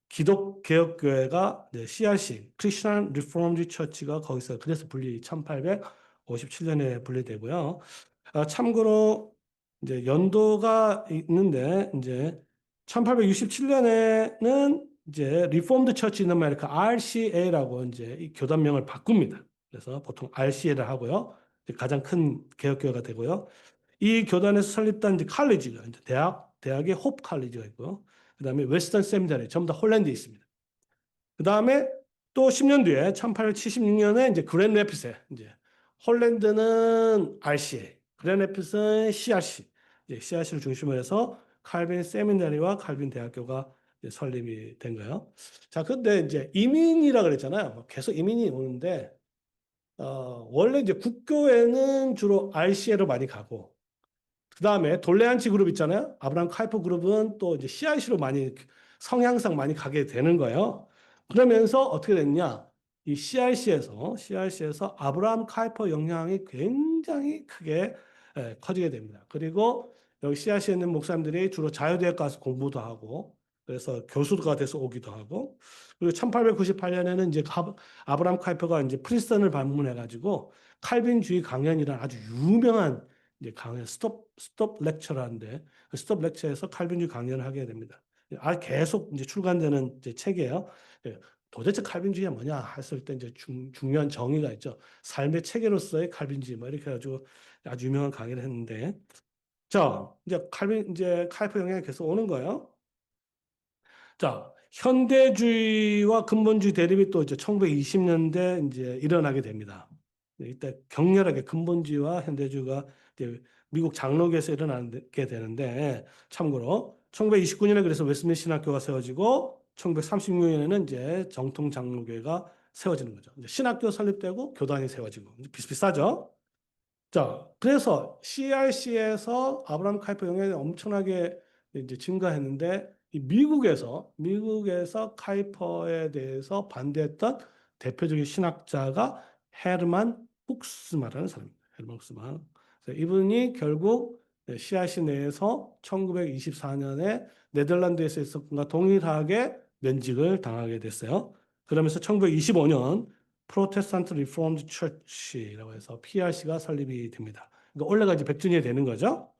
기독개혁교회가 CRC, Christian Reformed Church가 거기서 그래서 1857년에 분리되고요. 참고로 이제 연도가 있는데 이제 1867년에는 이제 리포드 처치 인 아메리카 RCA라고 이제 이 교단명을 바꿉니다. 그래서 보통 RCA를 하고요. 가장 큰 개혁교회가 되고요. 이 교단에서 설립된 이제 칼리지가 이제 대학의 홉 칼리지가 있고요. 그다음에 웨스턴 세미나리 전부 다 홀랜드에 있습니다. 그다음에 또 10년 뒤에 1876년에 이제 그랜 래피스에 이제 홀랜드는 RCA, 그랜 래피스는 CRC, 이제 CRC를 중심으로 해서 칼빈 세미나리와 칼빈 대학교가 설립이 된 거예요. 자, 근데 이제 이민이라 그랬잖아요. 뭐 계속 이민이 오는데 원래 이제 국교에는 주로 RCA로 많이 가고 그 다음에 돌레안치 그룹 있잖아요. 아브라함 카이퍼 그룹은 또 이제 CIC로 많이 성향상 많이 가게 되는 거예요. 그러면서 어떻게 됐냐? 이 CIC에서 아브라함 카이퍼 영향이 굉장히 크게 커지게 됩니다. 그리고 여기 CIC에 있는 목사님들이 주로 자유대학 가서 공부도 하고 그래서 교수가 돼서 오기도 하고, 그리고 1898년에는 이제 아브라함 카이퍼가 이제 프린스턴을 방문해가지고 칼빈주의 강연이라는 아주 유명한 이제 강연, 스톱 렉처라는데, 그 스톱 렉처에서 칼빈주의 강연을 하게 됩니다. 계속 이제 출간되는 이제 책이에요. 예, 도대체 칼빈주의가 뭐냐 했을 때 이제 중요한 정의가 있죠. 삶의 체계로서의 칼빈주의, 뭐 이렇게 해가지고 아주 유명한 강의를 했는데, 자, 이제 카이퍼 영향이 계속 오는 거예요. 자, 현대주의와 근본주의 대립이 또 이제 1920년대 이제 일어나게 됩니다. 이때 격렬하게 근본주의와 현대주의가 이제 미국 장로교에서 일어나게 되는데, 참고로 1929년에 그래서 웨스트민스터 신학교가 세워지고 1936년에는 이제 정통 장로교회가 세워지는 거죠. 이제 신학교 설립되고 교단이 세워지고 비슷비슷하죠. 자, 그래서 CRC에서 아브라함 카이퍼 영향이 엄청나게 이제 증가했는데, 이 미국에서 카이퍼에 대해서 반대했던 대표적인 신학자가 헤르만 훅스마라는 사람입니다. 헤르만 훅스마. 그래서 이분이 결국 CRC 내에서 1924년에 네덜란드에서 있었던 것과 동일하게 면직을 당하게 됐어요. 그러면서 1925년 프로테스탄트 리포먼드 처치라고 해서 PRC가 설립이 됩니다. 그러니까 올해가 이제 100주년이 되는 거죠.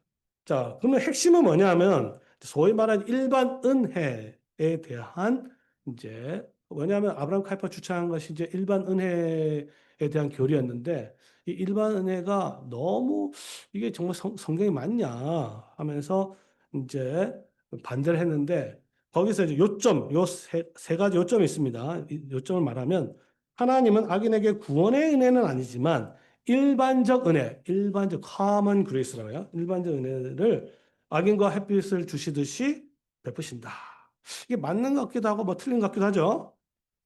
자, 그러면 핵심은 뭐냐면 소위 말하는 일반 은혜에 대한 이제 뭐냐면 아브라함 카이퍼 주창한 것이 이제 일반 은혜에 대한 교리였는데, 이 일반 은혜가 너무 이게 정말 성경이 맞냐 하면서 이제 반대를 했는데, 거기서 이제 요 세 가지 요점이 있습니다. 이 요점을 말하면, 하나님은 악인에게 구원의 은혜는 아니지만 일반적 은혜, 일반적 common grace라고 해요. 일반적 은혜를 악인과 햇빛을 주시듯이 베푸신다. 이게 맞는 것 같기도 하고 뭐 틀린 것 같기도 하죠.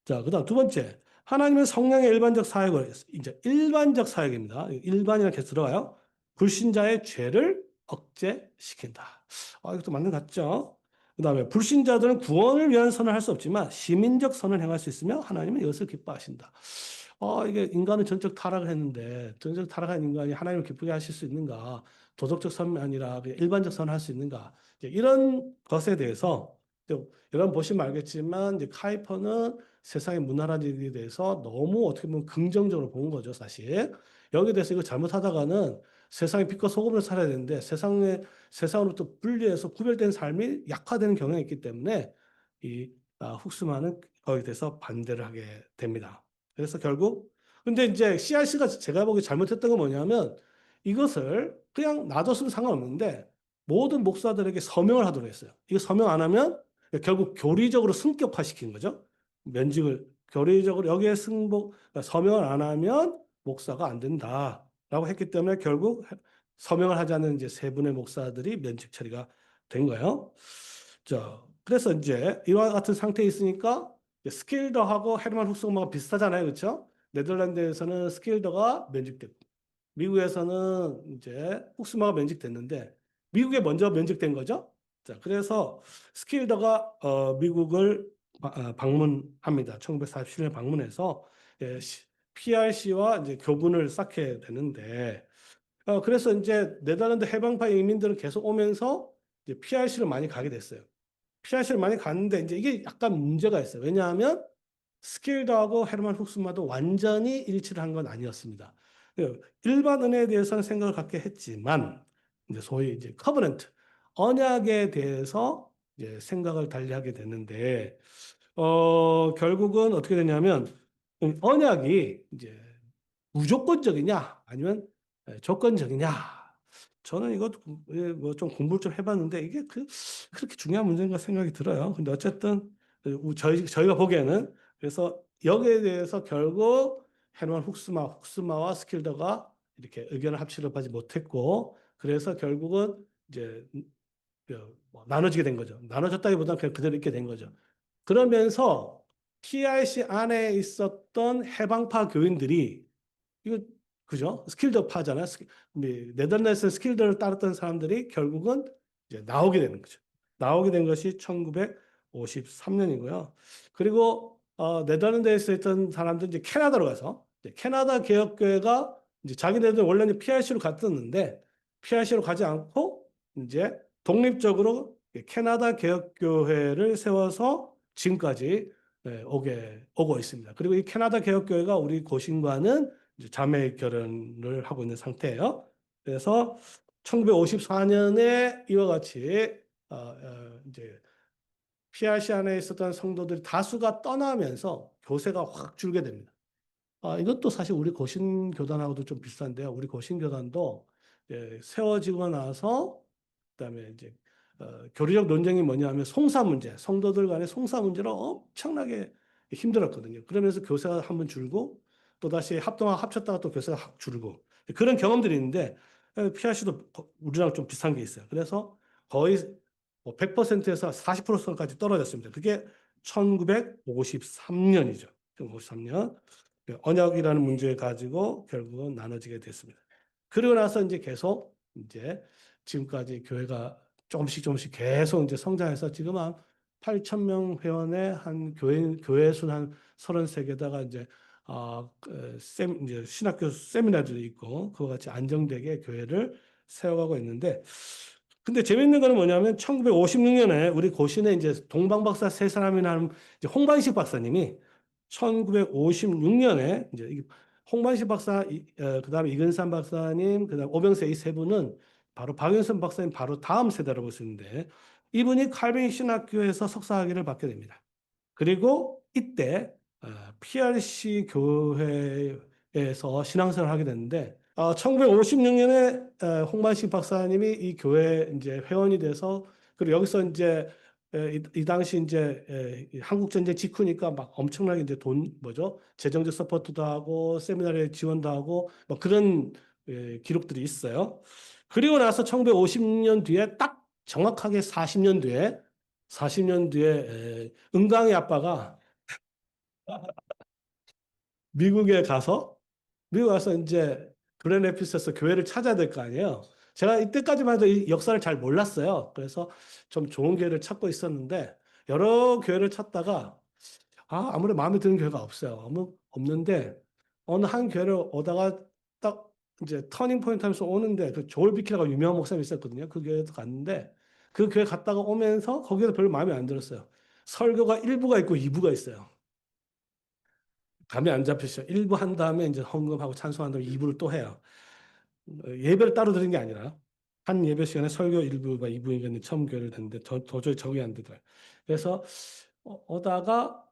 자, 그다음 두 번째. 하나님은 성령의 일반적 사역을, 이제 일반적 사역입니다. 일반이라 계속 들어가요. 불신자의 죄를 억제시킨다. 이것도 맞는 것 같죠? 그다음에 불신자들은 구원을 위한 선을 할 수 없지만 시민적 선을 행할 수 있으며 하나님은 이것을 기뻐하신다. 이게 인간은 전적 타락을 했는데 전적 타락한 인간이 하나님을 기쁘게 하실 수 있는가? 도덕적 선이 아니라 그냥 일반적 선을 할 수 있는가? 이런 것에 대해서 여러분 보시면 알겠지만 이제 카이퍼는 세상의 문화라는 일에 대해서 너무 어떻게 보면 긍정적으로 본 거죠, 사실. 여기에 대해서 이거 잘못하다가는 세상의 빛과 소금을 살아야 되는데 세상으로부터 분리해서 구별된 삶이 약화되는 경향이 있기 때문에 훅스만은 거기에 대해서 반대를 하게 됩니다. 그래서 결국 근데 이제 CRC가 제가 보기 잘못했던 건 뭐냐면 이것을 그냥 놔뒀으면 상관없는데 모든 목사들에게 서명을 하도록 했어요. 이거 서명 안 하면 결국 교리적으로 승격화시킨 거죠. 면직을 교리적으로 여기에 그러니까 서명을 안 하면 목사가 안 된다라고 했기 때문에 결국 서명을 하지 않는 이제 세 분의 목사들이 면직 처리가 된 거예요. 자, 그래서 이제 이와 같은 상태에 있으니까 스킬더하고 헤르만 훅스마가 비슷하잖아요, 그렇죠? 네덜란드에서는 스킬더가 면직됐고 미국에서는 이제 훅스마가 면직됐는데 미국에 먼저 면직된 거죠. 자, 그래서 스킬더가 미국을 방문합니다. 1947년에 방문해서 PRC와 이제 교분을 쌓게 되는데, 그래서 이제 네덜란드 해방파移민들은 계속 오면서 이제 PRC를 많이 가게 됐어요. PRC를 많이 갔는데 이제 이게 약간 문제가 있어요. 왜냐하면 스킬더하고 헤르만 훅스마도 완전히 일치를 한 건 아니었습니다. 일반 은혜에 대해서는 생각을 갖게 했지만 이제 소위 이제 커버넌트 언약에 대해서 이제 생각을 달리하게 되는데 결국은 어떻게 되냐면 언약이 이제 무조건적이냐 아니면 조건적이냐. 저는 이것도 뭐좀 공부를 좀 해봤는데 이게 그렇게 중요한 문제인가 생각이 들어요. 근데 어쨌든 저희가 보기에는 그래서 여기에 대해서 결국 헤르만 훅스마와 스킬더가 이렇게 의견을 합치를 하지 못했고 그래서 결국은 이제 뭐 나눠지게 된 거죠. 나눠졌다기보다는 그냥 그대로 있게 된 거죠. 그러면서 PRC 안에 있었던 해방파 교인들이 이거 그죠? 스킬더파잖아요. 네덜란드에서 스킬더를 따랐던 사람들이 결국은 이제 나오게 되는 거죠. 나오게 된 것이 1953년이고요. 그리고 네덜란드에서 있던 사람들은 이제 캐나다로 가서 이제 캐나다 개혁교회가 이제 자기네들 원래는 PRC로 갔었는데 PRC로 가지 않고 이제 독립적으로 캐나다 개혁교회를 세워서 지금까지 오고 있습니다. 그리고 이 캐나다 개혁교회가 우리 고신과는 이제 자매 결연을 하고 있는 상태예요. 그래서 1954년에 이와 같이 이제 PRC 안에 있었던 성도들이 다수가 떠나면서 교세가 확 줄게 됩니다. 이것도 사실 우리 고신교단하고도 좀 비슷한데요. 우리 고신교단도 세워지고 나서 그다음에 이제 교리적 논쟁이 뭐냐면 송사 문제, 성도들 간의 송사 문제로 엄청나게 힘들었거든요. 그러면서 교세가 한번 줄고 또 다시 합쳤다가 또 교세가 확 줄고 그런 경험들이 있는데 PRC도 우리랑 좀 비슷한 게 있어요. 그래서 거의 100%에서 40%까지 떨어졌습니다. 그게 1953년이죠. 1953년. 언약이라는 문제 가지고 결국은 나눠지게 됐습니다. 그리고 나서 이제 계속 이제 지금까지 교회가 조금씩 계속 이제 성장해서 지금 한 8천 명 회원의 한 교회 수 한 33개다가 이제 이제 신학교 세미나들이 있고 그와 같이 안정되게 교회를 세워가고 있는데 근데 재밌는 거는 뭐냐면 1956년에 우리 고신에 이제 동방박사 세 사람이나 하는 이제 홍반식 박사님이 1956년에 이제 홍반식 박사, 그다음에 이근삼 박사님, 그다음 오병세 이 세 분은 바로 박윤선 박사님 바로 다음 세대라고 볼 수 있는데 이분이 칼빈 신학교에서 석사학위를 받게 됩니다. 그리고 이때 PRC 교회에서 신앙생활을 하게 됐는데 1956년에 홍만식 박사님이 이 교회 이제 회원이 돼서 그리고 여기서 이제 이 당시 이제 한국 전쟁 직후니까 막 엄청나게 이제 돈 뭐죠 재정적 서포트도 하고 세미나에 지원도 하고 뭐 그런 기록들이 있어요. 그리고 나서 1950년 뒤에 딱 정확하게 40년 뒤에 은강의 아빠가 미국에 가서 미국 가서 이제 그랜 레피스에서 교회를 찾아야 될 거 아니에요. 제가 이때까지만 해도 이 역사를 잘 몰랐어요. 그래서 좀 좋은 교회를 찾고 있었는데 여러 교회를 찾다가 아무래도 마음에 드는 교회가 없어요. 없는데 어느 한 교회를 오다가 딱 이제 터닝 포인트 하면서 오는데 그 조엘 비키라고 유명한 목사님이 있었거든요. 그 교회도 갔는데 그 교회 갔다가 오면서 거기서 별로 마음에 안 들었어요. 설교가 1부가 있고 2부가 있어요. 감이 안 잡히시죠? 1부 한 다음에 이제 헌금하고 찬송한 다음에 2부를 또 해요. 예배를 따로 드린 게 아니라 한 예배 시간에 설교 1부가 2부인가 처음 교회를 됐는데 도저히 적응이 안 되더라고요. 그래서 오다가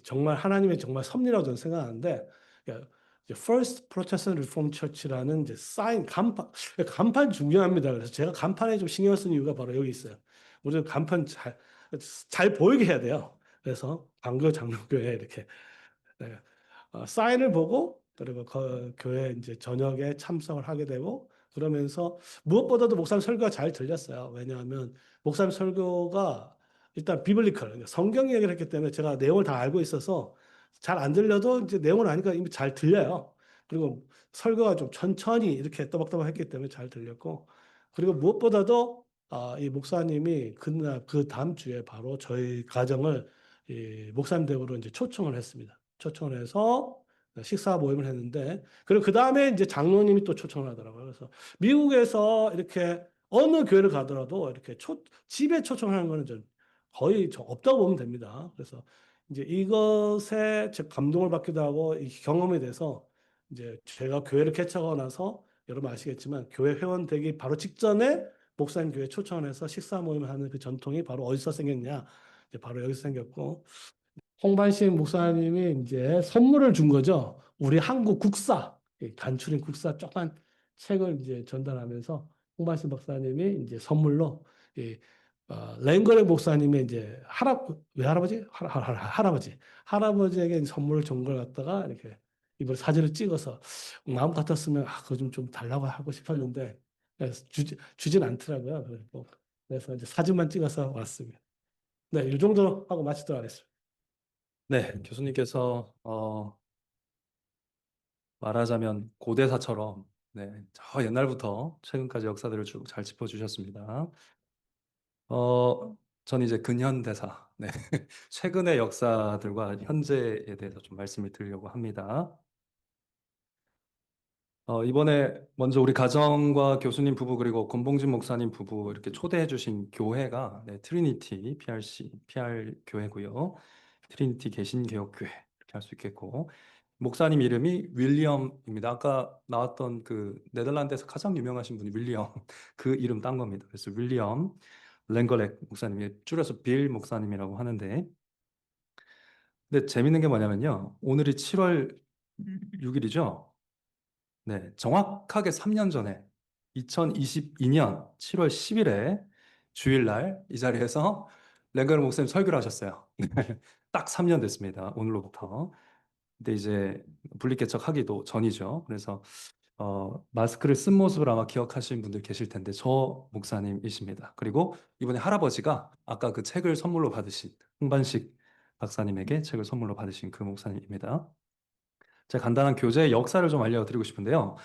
정말 하나님의 정말 섭리라고 저는 생각하는데 그러니까 First Protestant Reformed Church라는 이제 사인 간판 중요합니다. 그래서 제가 간판에 좀 신경 쓰는 이유가 바로 여기 있어요. 우리는 간판 잘 보이게 해야 돼요. 그래서 광교 장로교회 이렇게 네. 사인을 보고 그리고 그 교회 이제 저녁에 참석을 하게 되고 그러면서 무엇보다도 목사님 설교가 잘 들렸어요. 왜냐하면 목사님 설교가 일단 비블리컬 그러니까 성경 얘기를 했기 때문에 제가 내용을 다 알고 있어서 잘 안 들려도 이제 내용을 아니까 이미 잘 들려요. 그리고 설교가 좀 천천히 이렇게 또박또박 했기 때문에 잘 들렸고 그리고 무엇보다도 이 목사님이 그날 그 다음 주에 바로 저희 가정을 이 목사님 댁으로 이제 초청을 했습니다. 초청을 해서 식사 모임을 했는데 그리고 그 다음에 이제 장로님이 또 초청을 하더라고요. 그래서 미국에서 이렇게 어느 교회를 가더라도 이렇게 집에 초청하는 거는 좀 거의 없다고 보면 됩니다. 그래서 이제 이것에 제 감동을 받기도 하고 이 경험에 대해서 이제 제가 교회를 개척하고 나서 여러분 아시겠지만 교회 회원 되기 바로 직전에 목사님 교회 초청을 해서 식사 모임을 하는 그 전통이 바로 어디서 생겼냐? 이제 바로 여기서 생겼고 홍반신 목사님이 이제 선물을 준 거죠. 우리 한국 국사, 간추린 국사 조그만 책을 이제 전달하면서 홍반신 목사님이 이제 선물로 이 랭거레 목사님의 이제 외할아버지? 할아버지에게 선물을 준 걸 갖다가 이렇게 이걸 사진을 찍어서 마음 같았으면 그거 좀 달라고 하고 싶었는데 주진 않더라고요. 그래서 이제 사진만 찍어서 왔습니다. 네, 이 정도로 하고 마치도록 하겠습니다. 네, 교수님께서 말하자면 고대사처럼 저 옛날부터 최근까지 역사들을 쭉 잘 짚어주셨습니다. 전 이제 근현대사, 최근의 역사들과 현재에 대해서 좀 말씀을 드리려고 합니다. 이번에 먼저 우리 가정과 교수님 부부 그리고 권봉진 목사님 부부 이렇게 초대해 주신 교회가 네, 트리니티 PRC, PR 교회고요. 트리니티 개신개혁교회 이렇게 할 수 있겠고 목사님 이름이 윌리엄입니다. 아까 나왔던 그 네덜란드에서 가장 유명하신 분이 윌리엄 그 이름 딴 겁니다. 그래서 윌리엄 랭거렉 목사님이 줄여서 빌 목사님이라고 하는데 근데 재밌는 게 뭐냐면요. 오늘이 7월 6일이죠. 네, 정확하게 3년 전에 2022년 7월 10일에 주일날 이 자리에서 랭가르 목사님 설교를 하셨어요. 딱 3년 됐습니다. 오늘로부터. 근데 이제 분리개척하기도 전이죠. 그래서 마스크를 쓴 모습을 아마 기억하시는 분들 계실 텐데 저 목사님이십니다. 그리고 이번에 할아버지가 아까 그 책을 선물로 받으신 홍반식 박사님에게 책을 선물로 받으신 그 목사님입니다. 제가 간단한 교제의 역사를 좀 알려드리고 싶은데요.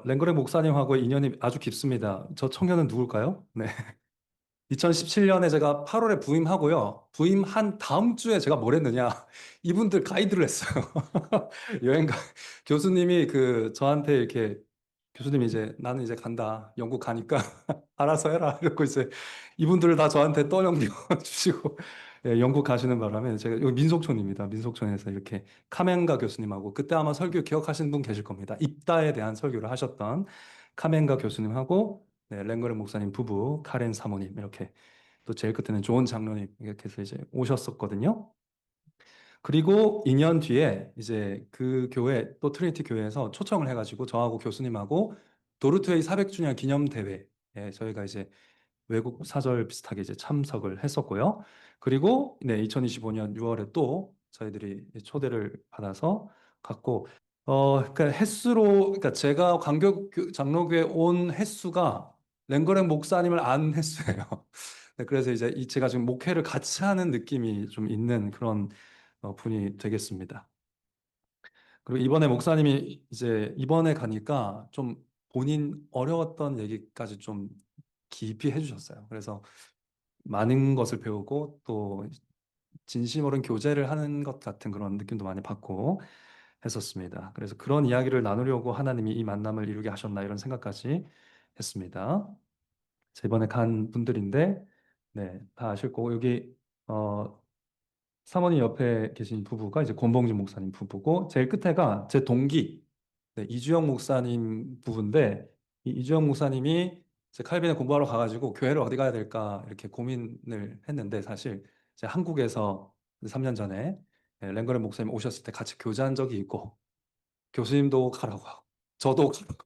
랭그레 목사님하고 인연이 아주 깊습니다. 저 청년은 누굴까요? 네. 2017년에 제가 8월에 부임하고요. 부임한 다음 주에 제가 뭘 했느냐. 이분들 가이드를 했어요. 여행가, 교수님이 그 저한테 이렇게, 교수님 이제 나는 이제 간다. 영국 가니까 알아서 해라. 이러고 이제 이분들을 다 저한테 떠넘겨 주시고, 예, 영국 가시는 바람에 제가 여기 민속촌입니다. 민속촌에서 이렇게 카멘가 교수님하고 그때 아마 설교 기억하시는 분 계실 겁니다. 입다에 대한 설교를 하셨던 카멘가 교수님하고 네, 랭거르 목사님 부부, 카렌 사모님 이렇게 또 제일 끝에는 좋은 장로님 이렇게 해서 이제 오셨었거든요. 그리고 2년 뒤에 이제 그 교회 또 트리니티 교회에서 초청을 해가지고 저하고 교수님하고 도르트웨이 400주년 기념 대회에 저희가 이제 외국 사절 비슷하게 이제 참석을 했었고요. 그리고 네, 2025년 6월에 또 저희들이 초대를 받아서 갔고 그러니까 그러니까 제가 광교 장로교에 온 횟수가 랭거랭 목사님을 안 횟수예요. 네, 그래서 이제 제가 지금 목회를 같이 하는 느낌이 좀 있는 그런 분이 되겠습니다. 그리고 이번에 목사님이 이제 이번에 가니까 좀 본인 어려웠던 얘기까지 좀 깊이 해주셨어요. 그래서 많은 것을 배우고 또 진심 어린 교제를 하는 것 같은 그런 느낌도 많이 받고 했었습니다. 그래서 그런 이야기를 나누려고 하나님이 이 만남을 이루게 하셨나 이런 생각까지 했습니다. 자, 이번에 간 분들인데 네, 다 아실 거고 여기 어, 사모님 옆에 계신 부부가 이제 권봉진 목사님 부부고 제일 끝에가 제 동기 네, 이주영 목사님 부부인데 이 이주영 목사님이 이제 칼빈에 공부하러 가가지고 교회를 어디 가야 될까 이렇게 고민을 했는데 사실 이제 한국에서 3년 전에 네, 랭거렌 목사님 오셨을 때 같이 교제한 적이 있고 교수님도 가라고 하고 저도 가라고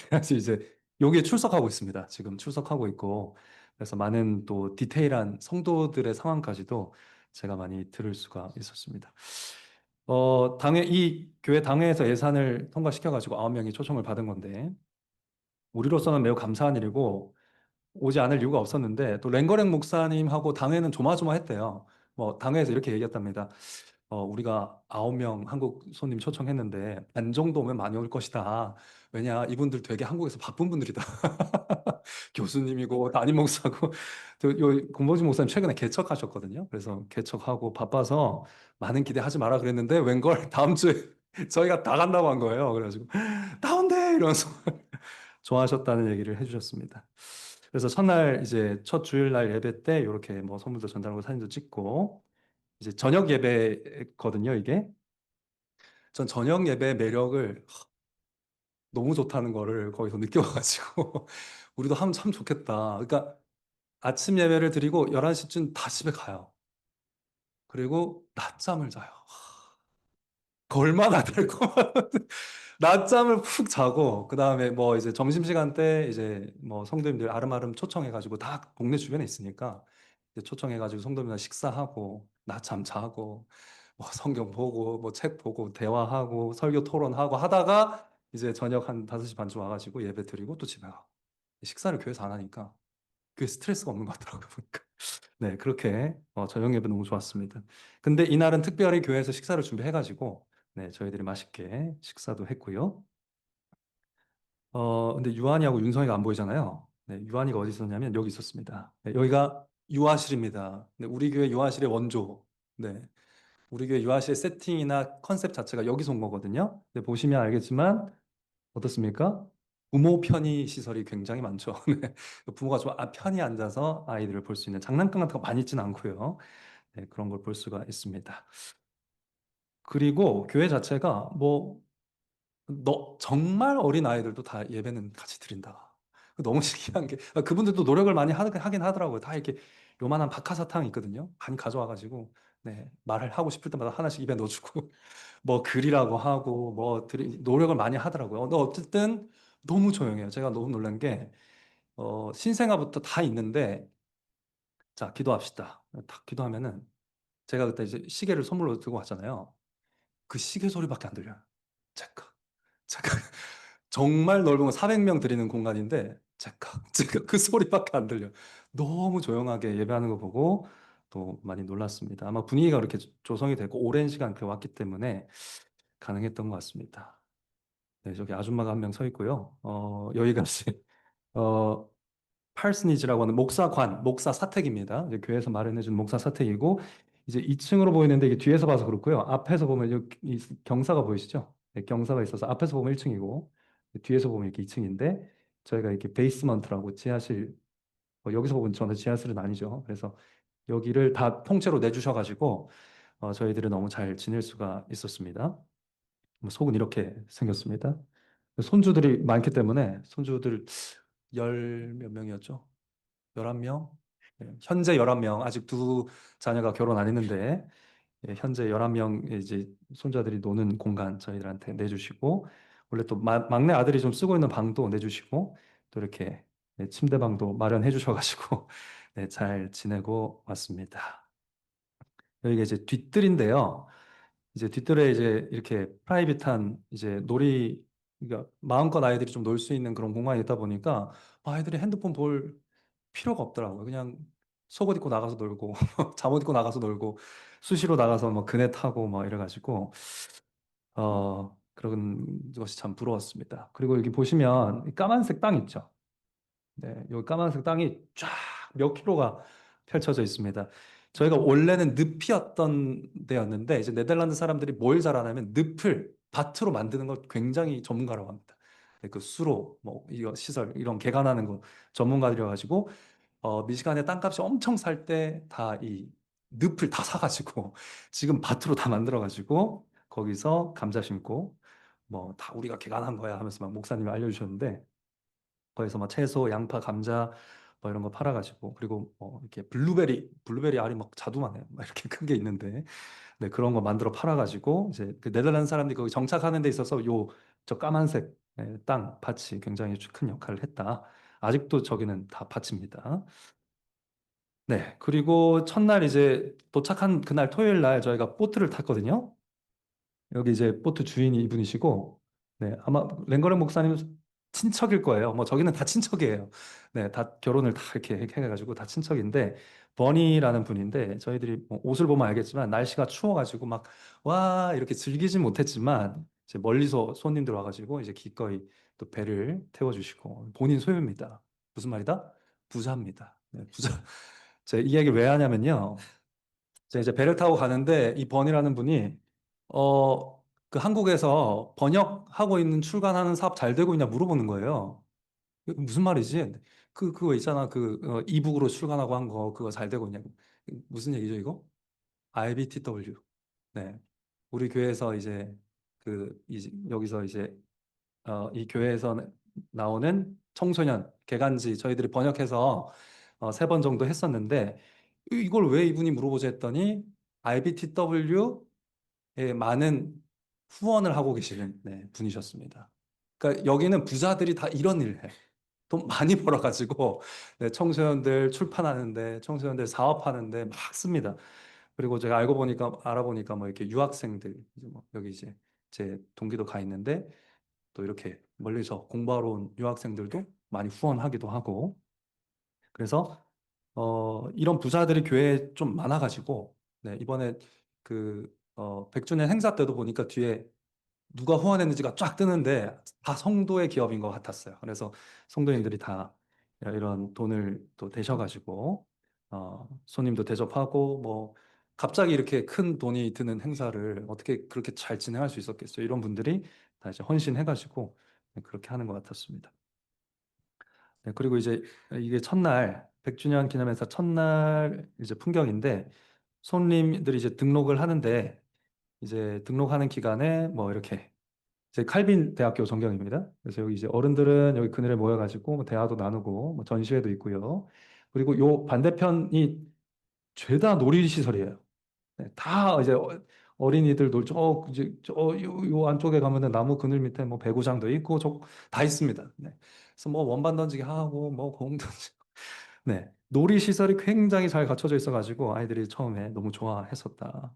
그래서 이제 여기에 출석하고 있습니다. 지금 출석하고 있고 그래서 많은 또 디테일한 성도들의 상황까지도 제가 많이 들을 수가 있었습니다. 당회 이 교회 당회에서 예산을 통과시켜가지고 9명이 초청을 받은 건데 우리로서는 매우 감사한 일이고 오지 않을 이유가 없었는데 또 랭거랭 목사님하고 당회는 조마조마했대요. 뭐 당회에서 이렇게 얘기했답니다. 우리가 9명 한국 손님 초청했는데 반 정도 오면 많이 올 것이다. 왜냐 이분들 되게 한국에서 바쁜 분들이다. 교수님이고 담임 목사고 요 공보진 목사님 최근에 개척하셨거든요. 그래서 개척하고 바빠서 많은 기대하지 마라 그랬는데 웬걸 다음 주에 저희가 다 간다고 한 거예요. 그래가지고 다 온대 이러면서 좋아하셨다는 얘기를 해주셨습니다. 그래서 첫날 이제 첫 주일날 예배 때 이렇게 뭐 선물도 전달하고 사진도 찍고 이제 저녁 예배거든요, 이게. 전 저녁 예배의 매력을 너무 좋다는 거를 거기서 느껴가지고 우리도 하면 참 좋겠다. 그러니까 아침 예배를 드리고 11시쯤 다 집에 가요. 그리고 낮잠을 자요. 그 얼마나 달콤한 낮잠을 푹 자고 그다음에 뭐 이제 점심시간 때 이제 뭐 성도님들 아름아름 초청해가지고 다 동네 주변에 있으니까 이제 초청해가지고 성도님들 식사하고 낮잠 자고 뭐 성경 보고 뭐 책 보고 대화하고 설교 토론하고 하다가 이제 저녁 한 5시 반쯤 와가지고 예배 드리고 또 집에 가고 식사를 교회에서 안 하니까 그게 스트레스가 없는 것 같더라고요 보니까 네 그렇게 저녁 예배 너무 좋았습니다. 근데 이날은 특별히 교회에서 식사를 준비해가지고 네 저희들이 맛있게 식사도 했고요. 근데 유한이하고 윤성이가 안 보이잖아요. 네, 유한이가 어디 있었냐면 여기 있었습니다. 네, 여기가 유아실입니다. 네, 우리 교회 유아실의 원조. 네, 우리 교회 유아실 세팅이나 컨셉 자체가 여기서 온 거거든요. 네, 보시면 알겠지만 어떻습니까? 부모 편의 시설이 굉장히 많죠. 네. 부모가 좀 편히 앉아서 아이들을 볼 수 있는 장난감 같은 거 많이 있지는 않고요. 네, 그런 걸 볼 수가 있습니다. 그리고 교회 자체가 뭐 정말 어린 아이들도 다 예배는 같이 드린다. 너무 신기한 게 그분들도 노력을 많이 하긴 하더라고요. 다 이렇게 요만한 박하사탕 있거든요. 많이 가져와가지고 네, 말을 하고 싶을 때마다 하나씩 입에 넣어주고 뭐 글이라고 하고 뭐 노력을 많이 하더라고요. 근데 어쨌든 너무 조용해요. 제가 너무 놀란 게 신생아부터 다 있는데 자 기도합시다. 딱 기도하면은 제가 그때 이제 시계를 선물로 들고 왔잖아요. 그 시계 소리밖에 안 들려요. 찰칵 찰칵 정말 넓은 거 400명 드리는 공간인데 찰칵 그 소리밖에 안 들려. 너무 조용하게 예배하는 거 보고 또 많이 놀랐습니다. 아마 분위기가 그렇게 조성이 되고 오랜 시간 그 왔기 때문에 가능했던 것 같습니다. 네, 저기 아줌마가 한 명 서 있고요. 여기가 이제 어, 팔스니지라고 하는 목사 사택입니다. 이제 교회에서 마련해준 목사 사택이고 이제 2층으로 보이는데 이게 뒤에서 봐서 그렇고요. 앞에서 보면 여기 경사가 보이시죠? 네, 경사가 있어서 앞에서 보면 1층이고 뒤에서 보면 이렇게 2층인데 저희가 이렇게 베이스먼트라고 지하실 여기서 보면 저는 지하실은 아니죠. 그래서 여기를 다 통째로 내주셔가지고 저희들이 너무 잘 지낼 수가 있었습니다. 뭐 속은 이렇게 생겼습니다. 손주들이 많기 때문에 손주들 열 몇 명이었죠? 11명? 현재 11명, 아직 두 자녀가 결혼 안 했는데, 현재 11명 이제 손자들이 노는 공간 저희들한테 내주시고, 원래 또 막내 아들이 좀 쓰고 있는 방도 내주시고, 또 이렇게 침대방도 마련해 주셔가지고, 네, 잘 지내고 왔습니다. 여기가 이제 뒤뜰인데요. 이제 뒤뜰에 이제 이렇게 프라이빗한 이제 그러니까 마음껏 아이들이 좀 놀 수 있는 그런 공간이 있다 보니까 아이들이 핸드폰 볼 필요가 없더라고요. 그냥 속옷 입고 나가서 놀고 잠옷 입고 나가서 놀고 수시로 나가서 뭐 그네 타고 뭐 이래가지고 그런 것이 참 부러웠습니다. 그리고 여기 보시면 이 까만색 땅 있죠. 네, 여기 까만색 땅이 쫙 몇 킬로가 펼쳐져 있습니다. 저희가 원래는 늪이었던 데였는데 이제 네덜란드 사람들이 뭘 잘하냐면 늪을 밭으로 만드는 걸 굉장히 전문가라고 합니다. 네, 그 수로 뭐 이거 시설 이런 개간하는 거 전문가들이어 가지고 미시간에 땅값이 엄청 살 때 다 이 늪을 다 사가지고 지금 밭으로 다 만들어가지고 거기서 감자 심고 뭐 다 우리가 개간한 거야 하면서 막 목사님이 알려주셨는데 거기서 막 채소, 양파, 감자 뭐 이런 거 팔아가지고 그리고 뭐 이렇게 블루베리 알이 막 자두만 해 막 이렇게 큰 게 있는데 네 그런 거 만들어 팔아가지고 이제 그 네덜란드 사람들이 거기 정착하는 데 있어서 저 까만색 땅 밭이 굉장히 큰 역할을 했다. 아직도 저기는 다 밭입니다. 네 그리고 첫날 이제 도착한 그날 토요일 날 저희가 보트를 탔거든요. 여기 이제 보트 주인이 이분이시고, 네, 아마 랭거렌 목사님 친척일 거예요. 뭐 저기는 다 친척이에요. 네, 다 결혼을 다 이렇게 해가지고 다 친척인데, 버니라는 분인데, 저희들이 뭐 옷을 보면 알겠지만, 날씨가 추워가지고 막, 와, 이렇게 즐기진 못했지만, 이제 멀리서 손님들 와가지고, 이제 기꺼이 또 배를 태워주시고, 본인 소유입니다. 무슨 말이다? 부자입니다. 네, 부자. 제가 이 얘기를 왜 하냐면요. 제가 이제 배를 타고 가는데 이 버니라는 분이 그 한국에서 번역하고 있는 출간하는 사업 잘 되고 있냐 물어보는 거예요. 이거 무슨 말이지? 그거 있잖아. 이북으로 출간하고 한 거 그거 잘 되고 있냐? 무슨 얘기죠, 이거? IBTW. 네. 우리 교회에서 이제 여기서 이제 이 교회에서 나오는 청소년 개간지 저희들이 번역해서 3번 정도 했었는데 이걸 왜 이분이 물어보지 했더니 IBTW에 많은 후원을 하고 계시는 분이셨습니다. 그러니까 여기는 부자들이 다 이런 일을 해. 돈 많이 벌어가지고 청소년들 출판하는데 청소년들 사업하는데 막 씁니다. 그리고 제가 알아보니까 뭐 이렇게 유학생들 이제 뭐 여기 이제 제 동기도 가 있는데 또 이렇게 멀리서 공부하러 온 유학생들도 많이 후원하기도 하고 그래서 이런 부자들이 교회에 좀 많아가지고 네, 이번에 100주년 행사 때도 보니까 뒤에 누가 후원했는지가 쫙 뜨는데 다 성도의 기업인 것 같았어요. 그래서 성도님들이 다 이런 돈을 또 대셔가지고 손님도 대접하고 뭐 갑자기 이렇게 큰 돈이 드는 행사를 어떻게 그렇게 잘 진행할 수 있었겠어요? 이런 분들이 다 이제 헌신해가지고 네, 그렇게 하는 것 같았습니다. 네, 그리고 이제 이게 첫날 100주년 기념행사 첫날 이제 풍경인데 손님들이 이제 등록을 하는데 이제 등록하는 기간에 뭐 이렇게 이제 칼빈 대학교 전경입니다. 그래서 여기 이제 어른들은 여기 그늘에 모여가지고 뭐 대화도 나누고 뭐 전시회도 있고요. 그리고 요 반대편이 죄다 놀이시설이에요. 네, 다 이제 어린이들 이제 요 안쪽에 가면은 나무 그늘 밑에 뭐 배구장도 있고 저 다 있습니다. 네. 그래서 뭐 원반 던지기 하고 뭐 공 던지고 네. 놀이 시설이 굉장히 잘 갖춰져 있어가지고 아이들이 처음에 너무 좋아했었다.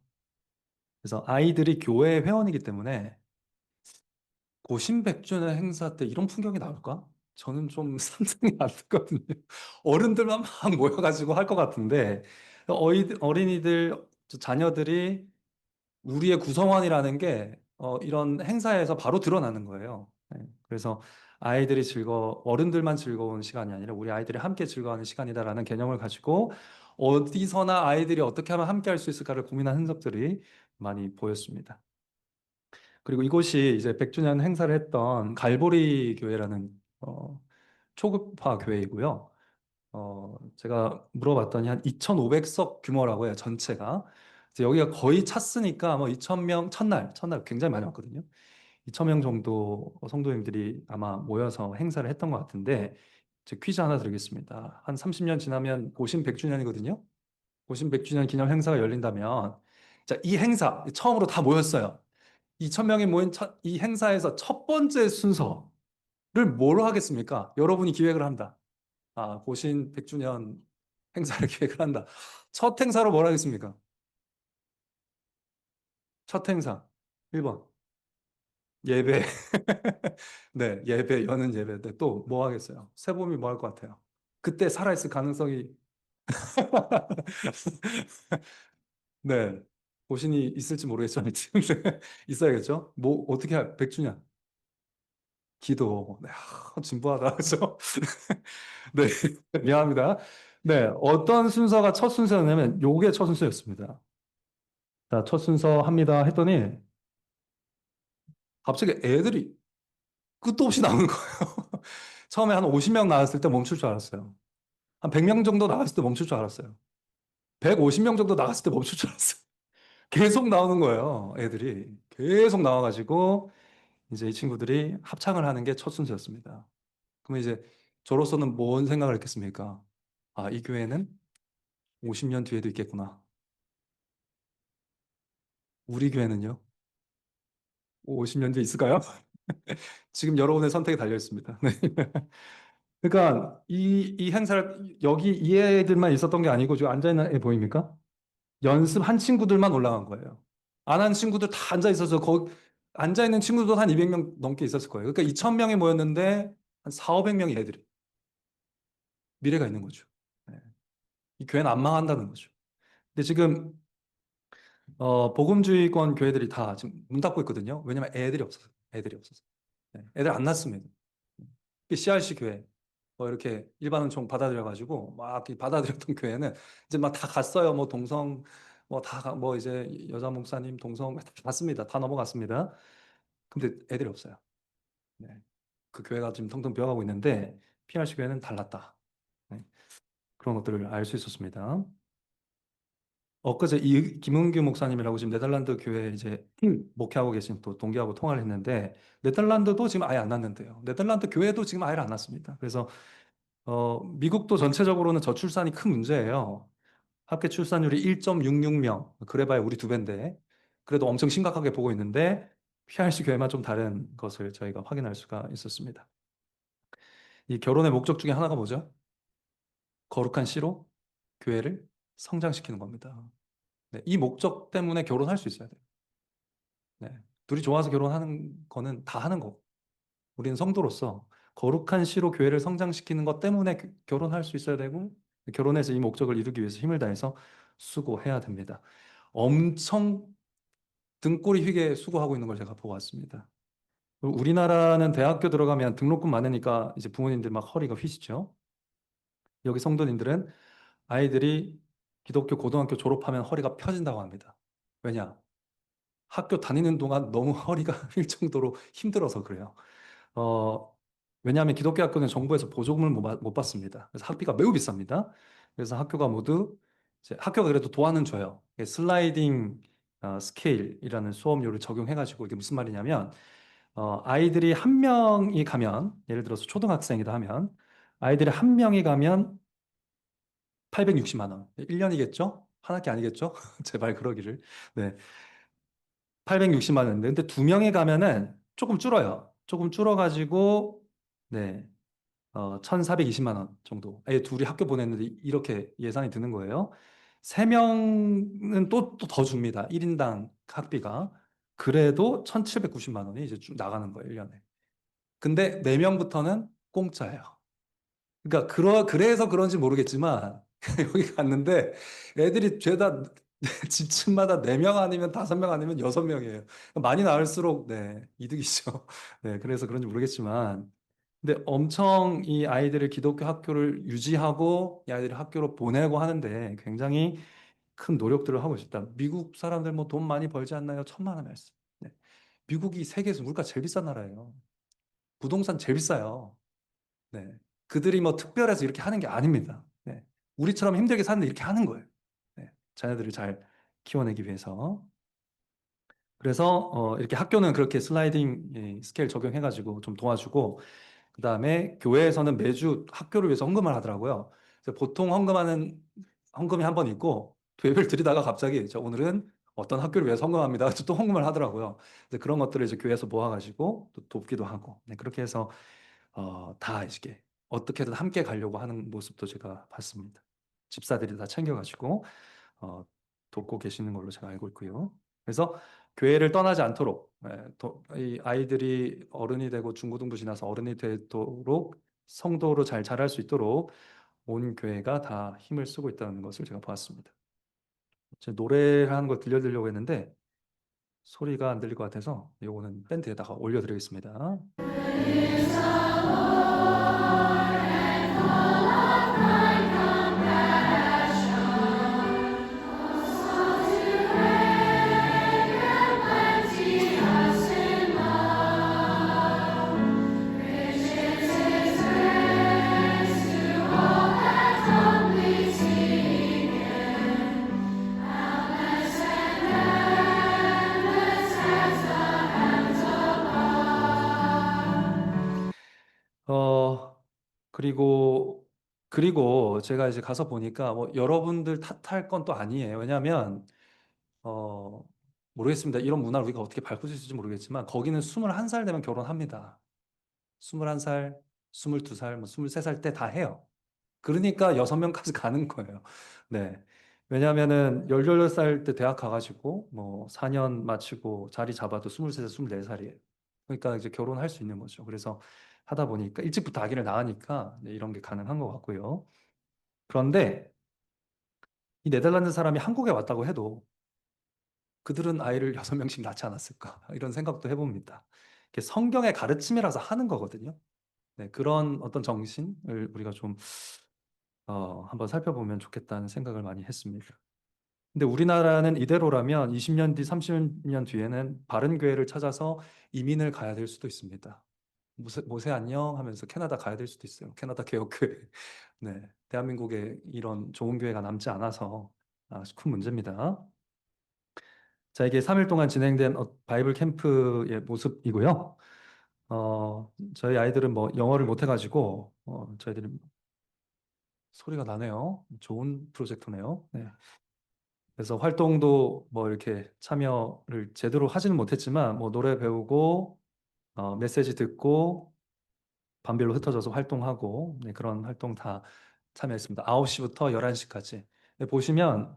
그래서 아이들이 교회 회원이기 때문에 고심백주년 행사 때 이런 풍경이 나올까? 저는 좀 상상이 안 되거든요. 어른들만 막 모여가지고 할 것 같은데 어린이들, 자녀들이 우리의 구성원이라는 게 이런 행사에서 바로 드러나는 거예요. 네. 그래서 아이들이 어른들만 즐거운 시간이 아니라 우리 아이들이 함께 즐거워하는 시간이다라는 개념을 가지고 어디서나 아이들이 어떻게 하면 함께 할 수 있을까를 고민한 흔적들이 많이 보였습니다. 그리고 이곳이 이제 100주년 행사를 했던 갈보리 교회라는 초급화 교회이고요. 제가 물어봤더니 한 2,500석 규모라고 해요, 전체가. 그래서 여기가 거의 찼으니까 뭐 2,000명, 첫날 굉장히 많이 왔거든요. 2,000명 정도 성도님들이 아마 모여서 행사를 했던 것 같은데, 제 퀴즈 하나 드리겠습니다. 한 30년 지나면 고신 100주년이거든요. 고신 100주년 기념 행사가 열린다면, 자, 이 행사, 처음으로 다 모였어요. 2,000명이 모인 이 행사에서 첫 번째 순서를 뭐로 하겠습니까? 여러분이 기획을 한다. 고신 100주년 행사를 기획을 한다. 첫 행사로 뭘 하겠습니까? 첫 행사. 1번. 예배. 네, 예배, 여는 예배. 네, 또 뭐 하겠어요? 세봄이 뭐 할 것 같아요? 그때 살아있을 가능성이, 네, 고신이 있을지 모르겠지만, 지금 있어야겠죠? 뭐, 어떻게 100주년? 기도. 네, 진부하다. 그죠? 네, 미안합니다. 네, 어떤 순서가 첫 순서였냐면, 요게 첫 순서였습니다. 자, 첫 순서 합니다. 했더니, 갑자기 애들이 끝도 없이 나오는 거예요. 처음에 한 50명 나왔을 때 멈출 줄 알았어요. 한 100명 정도 나왔을 때 멈출 줄 알았어요. 150명 정도 나갔을 때 멈출 줄 알았어요. 계속 나오는 거예요, 애들이. 계속 나와가지고, 이제 이 친구들이 합창을 하는 게 첫 순서였습니다. 그러면 이제 저로서는 뭔 생각을 했겠습니까? 이 교회는 50년 뒤에도 있겠구나. 우리 교회는요? 50년 뒤에 있을까요? 지금 여러분의 선택에 달려 있습니다. 네. 그러니까 이 행사를 여기 이 애들만 있었던 게 아니고 지금 앉아있는 애 보입니까? 연습한 친구들만 올라간 거예요. 안 한 친구들 다 앉아 있어서 거기 앉아 있는 친구도 한 200명 넘게 있었을 거예요. 그러니까 2,000명이 모였는데 한 4, 500명이 애들이 미래가 있는 거죠. 네. 이 교회는 안 망한다는 거죠. 근데 지금 복음주의권 교회들이 다 지금 문 닫고 있거든요. 왜냐면 애들이 없어서. 애들이 없어서. 네. 애들 안 낳습니다. CRC 교회 이렇게 일반 은총 받아들여가지고 막 받아들였던 교회는 이제 막 다 갔어요. 뭐 동성 뭐 이제 여자 목사님 동성 다 갔습니다. 다 넘어갔습니다. 근데 애들이 없어요. 네. 그 교회가 지금 텅텅 비어가고 있는데 PRC 교회는 달랐다. 네. 그런 것들을 알 수 있었습니다. 엊그제 이 김은규 목사님이라고 지금 네덜란드 교회 이제 목회하고 계신 또 동기하고 통화를 했는데 네덜란드도 지금 아예 안 났는데요. 네덜란드 교회도 지금 아예 안 났습니다. 그래서 미국도 전체적으로는 저출산이 큰 문제예요. 합계 출산율이 1.66명. 그래봐야 우리 두 배인데 그래도 엄청 심각하게 보고 있는데 PRC 교회만 좀 다른 것을 저희가 확인할 수가 있었습니다. 이 결혼의 목적 중에 하나가 뭐죠? 거룩한 씨로 교회를 성장시키는 겁니다. 네, 이 목적 때문에 결혼할 수 있어야 돼요. 네, 둘이 좋아서 결혼하는 거는 다 하는 거고 우리는 성도로서 거룩한 씨로 교회를 성장시키는 것 때문에 결혼할 수 있어야 되고 결혼해서 이 목적을 이루기 위해서 힘을 다해서 수고해야 됩니다. 엄청 등골이 휘게 수고하고 있는 걸 제가 보고 왔습니다. 우리나라는 대학교 들어가면 등록금 많으니까 이제 부모님들 막 허리가 휘시죠. 여기 성도님들은 아이들이 기독교 고등학교 졸업하면 허리가 펴진다고 합니다. 왜냐? 학교 다니는 동안 너무 허리가 휠 정도로 힘들어서 그래요. 어, 왜냐하면 기독교 학교는 정부에서 보조금을 못 받습니다. 그래서 학비가 매우 비쌉니다. 그래서 학교가 모두 이제 학교가 그래도 도와는 줘요. 이게 슬라이딩 스케일이라는 수업료를 적용해가지고 이게 무슨 말이냐면 아이들이 한 명이 가면 예를 들어서 초등학생이다 하면 아이들이 한 명이 가면 860만 원. 1년이겠죠? 한 학기 아니겠죠? 제발 그러기를. 네. 860만 원인데 근데 두 명이 가면은 조금 줄어요. 조금 줄어가지고 네. 1,420만 원 정도. 아예 둘이 학교 보냈는데 이렇게 예산이 드는 거예요. 세 명은 또 더 줍니다. 1인당 학비가. 그래도 1,790만 원이 이제 쭉 나가는 거예요, 1년에. 근데 네 명부터는 공짜예요. 그러니까 그래서 그런지 모르겠지만 여기 갔는데 애들이 죄다 집집마다 4명 아니면 5명 아니면 6명이에요. 많이 나올수록 네, 이득이죠. 네, 그래서 그런지 모르겠지만 근데 엄청 이 아이들을 기독교 학교를 유지하고 이 아이들을 학교로 보내고 하는데 굉장히 큰 노력들을 하고 있다. 미국 사람들 뭐 돈 많이 벌지 않나요? 천만 원 말씀. 네. 미국이 세계에서 물가 제일 비싼 나라예요. 부동산 제일 비싸요. 네. 그들이 뭐 특별해서 이렇게 하는 게 아닙니다. 네. 우리처럼 힘들게 사는데 이렇게 하는 거예요. 네. 자녀들을 잘 키워내기 위해서. 그래서 이렇게 학교는 그렇게 슬라이딩 스케일 적용해가지고 좀 도와주고 그다음에 교회에서는 매주 학교를 위해서 헌금을 하더라고요. 그래서 보통 헌금이 한 번 있고 또 예배를 드리다가 갑자기 오늘은 어떤 학교를 위해서 헌금합니다. 그래서 또 헌금을 하더라고요. 그래서 그런 것들을 이제 교회에서 모아가지고 또 돕기도 하고 네, 그렇게 해서 다 이렇게 어떻게든 함께 가려고 하는 모습도 제가 봤습니다. 집사들이 다 챙겨가지고 어, 돕고 계시는 걸로 제가 알고 있고요. 그래서 교회를 떠나지 않도록 이 아이들이 어른이 되고 중고등부 지나서 어른이 되도록 성도로 잘 자랄 수 있도록 온 교회가 다 힘을 쓰고 있다는 것을 제가 보았습니다. 제 노래를 하는 거 들려드리려고 했는데 소리가 안 들릴 것 같아서 이거는 밴드에다가 올려드리겠습니다. 어, 그리고 제가 이제 가서 보니까 뭐 여러분들 탓할 건 또 아니에요. 왜냐하면 어, 모르겠습니다. 이런 문화를 우리가 어떻게 바꿀 수 있을지 모르겠지만 거기는 21살 되면 결혼합니다. 21살, 22살, 뭐 23살 때 다 해요. 그러니까 6명까지 가는 거예요. 네. 왜냐하면은 18살 때 대학 가가지고 뭐 4년 마치고 자리 잡아도 23살, 24살이에요. 그러니까 이제 결혼할 수 있는 거죠. 그래서 하다 보니까 일찍부터 아기를 낳으니까 네, 이런 게 가능한 것 같고요. 그런데 이 네덜란드 사람이 한국에 왔다고 해도 그들은 아이를 6명씩 낳지 않았을까? 이런 생각도 해봅니다. 이게 성경의 가르침이라서 하는 거거든요. 네, 그런 어떤 정신을 우리가 좀 한번 살펴보면 좋겠다는 생각을 많이 했습니다. 근데 우리나라는 이대로라면 20년 뒤, 30년 뒤에는 바른 교회를 찾아서 이민을 가야 될 수도 있습니다. 모세 안녕 하면서 캐나다 가야 될 수도 있어요. 캐나다 개혁교회. 네, 대한민국에 이런 좋은 교회가 남지 않아서 아주 큰 문제입니다. 자, 이게 3일 동안 진행된 바이블 캠프의 모습이고요. 저희 아이들은 뭐 영어를 못해가지고 저희들이 소리가 나네요. 좋은 프로젝터네요. 네. 그래서 활동도 뭐 이렇게 참여를 제대로 하지는 못했지만 뭐 노래 배우고 메시지 듣고 반별로 흩어져서 활동하고 네, 그런 활동 다 참여했습니다. 9시부터 11시까지. 보시면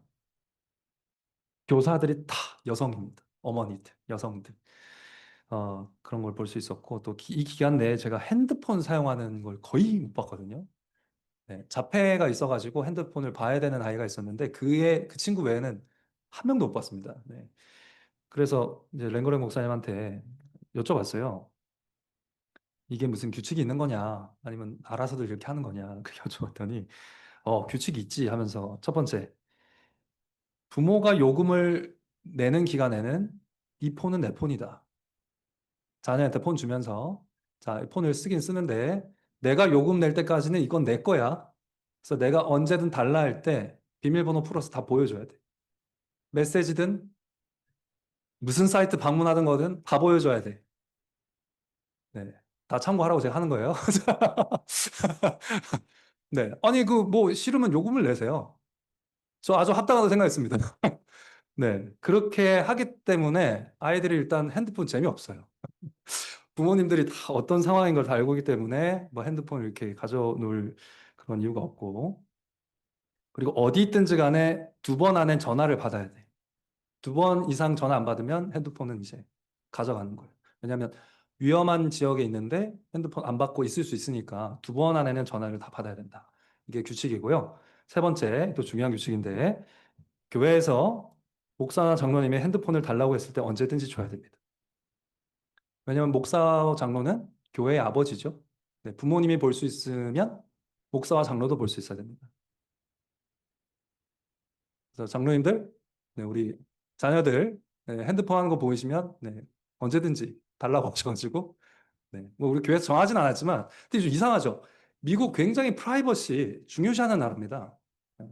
교사들이 다 여성입니다. 어머니들, 여성들. 그런 걸 볼 수 있었고 또 이 기간 내에 제가 핸드폰 사용하는 걸 거의 못 봤거든요. 네, 자폐가 있어가지고 핸드폰을 봐야 되는 아이가 있었는데 그 친구 외에는 한 명도 못 봤습니다. 네. 그래서 이제 랭고랭 목사님한테 여쭤봤어요. 이게 무슨 규칙이 있는 거냐? 아니면 알아서들 이렇게 하는 거냐? 그 여쭤봤더니 규칙이 있지 하면서 첫 번째 부모가 요금을 내는 기간에는 이 폰은 내 폰이다. 자녀한테 폰 주면서 자, 폰을 쓰긴 쓰는데 내가 요금 낼 때까지는 이건 내 거야. 그래서 내가 언제든 달라 할 때 비밀번호 풀어서 다 보여줘야 돼. 메시지든 무슨 사이트 방문하든 거든 다 보여줘야 돼. 네. 다 참고하라고 제가 하는 거예요. 네. 아니, 그, 뭐, 싫으면 요금을 내세요. 저 아주 합당하다고 생각했습니다. 네. 그렇게 하기 때문에 아이들이 일단 핸드폰 재미없어요. 부모님들이 다 어떤 상황인 걸 다 알고 있기 때문에 뭐 핸드폰을 이렇게 가져놓을 그런 이유가 없고. 그리고 어디 있든지 간에 2번 안에 전화를 받아야 돼. 2번 이상 전화 안 받으면 핸드폰은 이제 가져가는 거예요. 왜냐하면 위험한 지역에 있는데 핸드폰 안 받고 있을 수 있으니까 2번 안에는 전화를 다 받아야 된다. 이게 규칙이고요. 세 번째, 또 중요한 규칙인데, 교회에서 목사나 장로님의 핸드폰을 달라고 했을 때 언제든지 줘야 됩니다. 왜냐하면 목사와 장로는 교회의 아버지죠. 네, 부모님이 볼 수 있으면 목사와 장로도 볼 수 있어야 됩니다. 그래서 장로님들, 네, 우리 자녀들 네, 핸드폰 하는 거 보이시면 네, 언제든지 달라고 하셔가지고 네, 뭐 우리 교회에서 정하진 않았지만 근데 좀 이상하죠. 미국 굉장히 프라이버시 중요시하는 나라입니다. 네.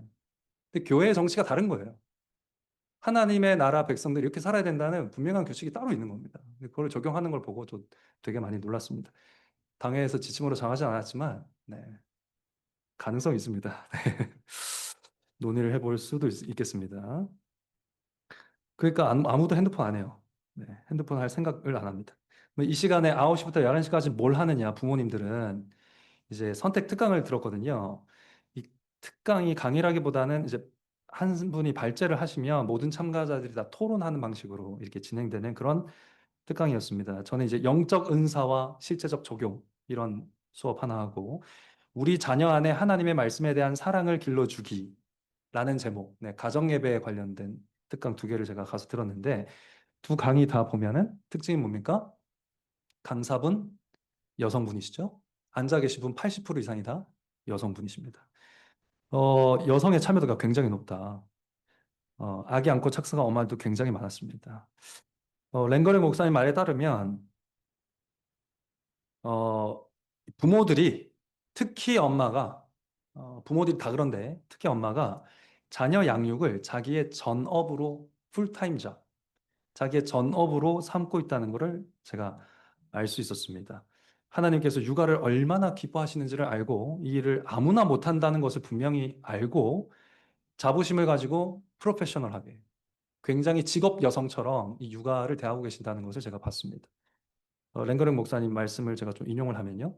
근데 교회의 정치가 다른 거예요. 하나님의 나라 백성들이 이렇게 살아야 된다는 분명한 규칙이 따로 있는 겁니다. 근데 그걸 적용하는 걸 보고 저 되게 많이 놀랐습니다. 당회에서 지침으로 정하지 않았지만 네, 가능성이 있습니다. 논의를 해볼 수도 있겠습니다. 그러니까 아무도 핸드폰 안 해요. 네, 핸드폰 할 생각을 안 합니다. 뭐이 시간에 9시부터 11시까지 뭘 하느냐, 부모님들은 이제 선택 특강을 들었거든요. 이 특강이 강의라기보다는 이제 한 분이 발제를 하시면 모든 참가자들이 다 토론하는 방식으로 이렇게 진행되는 그런 특강이었습니다. 저는 이제 영적 은사와 실제적 적용 이런 수업 하나 하고 우리 자녀 안에 하나님의 말씀에 대한 사랑을 길러주기라는 제목, 네, 가정 예배에 관련된 특강 2개를 제가 가서 들었는데 두 강의 다 보면은 특징이 뭡니까? 강사분 여성분이시죠? 앉아 계신 분 80% 이상이 다 여성분이십니다. 여성의 참여도가 굉장히 높다. 아기 안고 착수가 엄마도 굉장히 많았습니다. 랭거레 목사님 말에 따르면 어, 부모들이 특히 엄마가 부모들이 다 그런데 특히 엄마가 자녀 양육을 자기의 전업으로 풀타임 잡, 자기의 전업으로 삼고 있다는 것을 제가 알 수 있었습니다. 하나님께서 육아를 얼마나 기뻐하시는지를 알고 이 일을 아무나 못한다는 것을 분명히 알고 자부심을 가지고 프로페셔널하게 굉장히 직업 여성처럼 이 육아를 대하고 계신다는 것을 제가 봤습니다. 랭거랭 목사님 말씀을 제가 좀 인용을 하면요.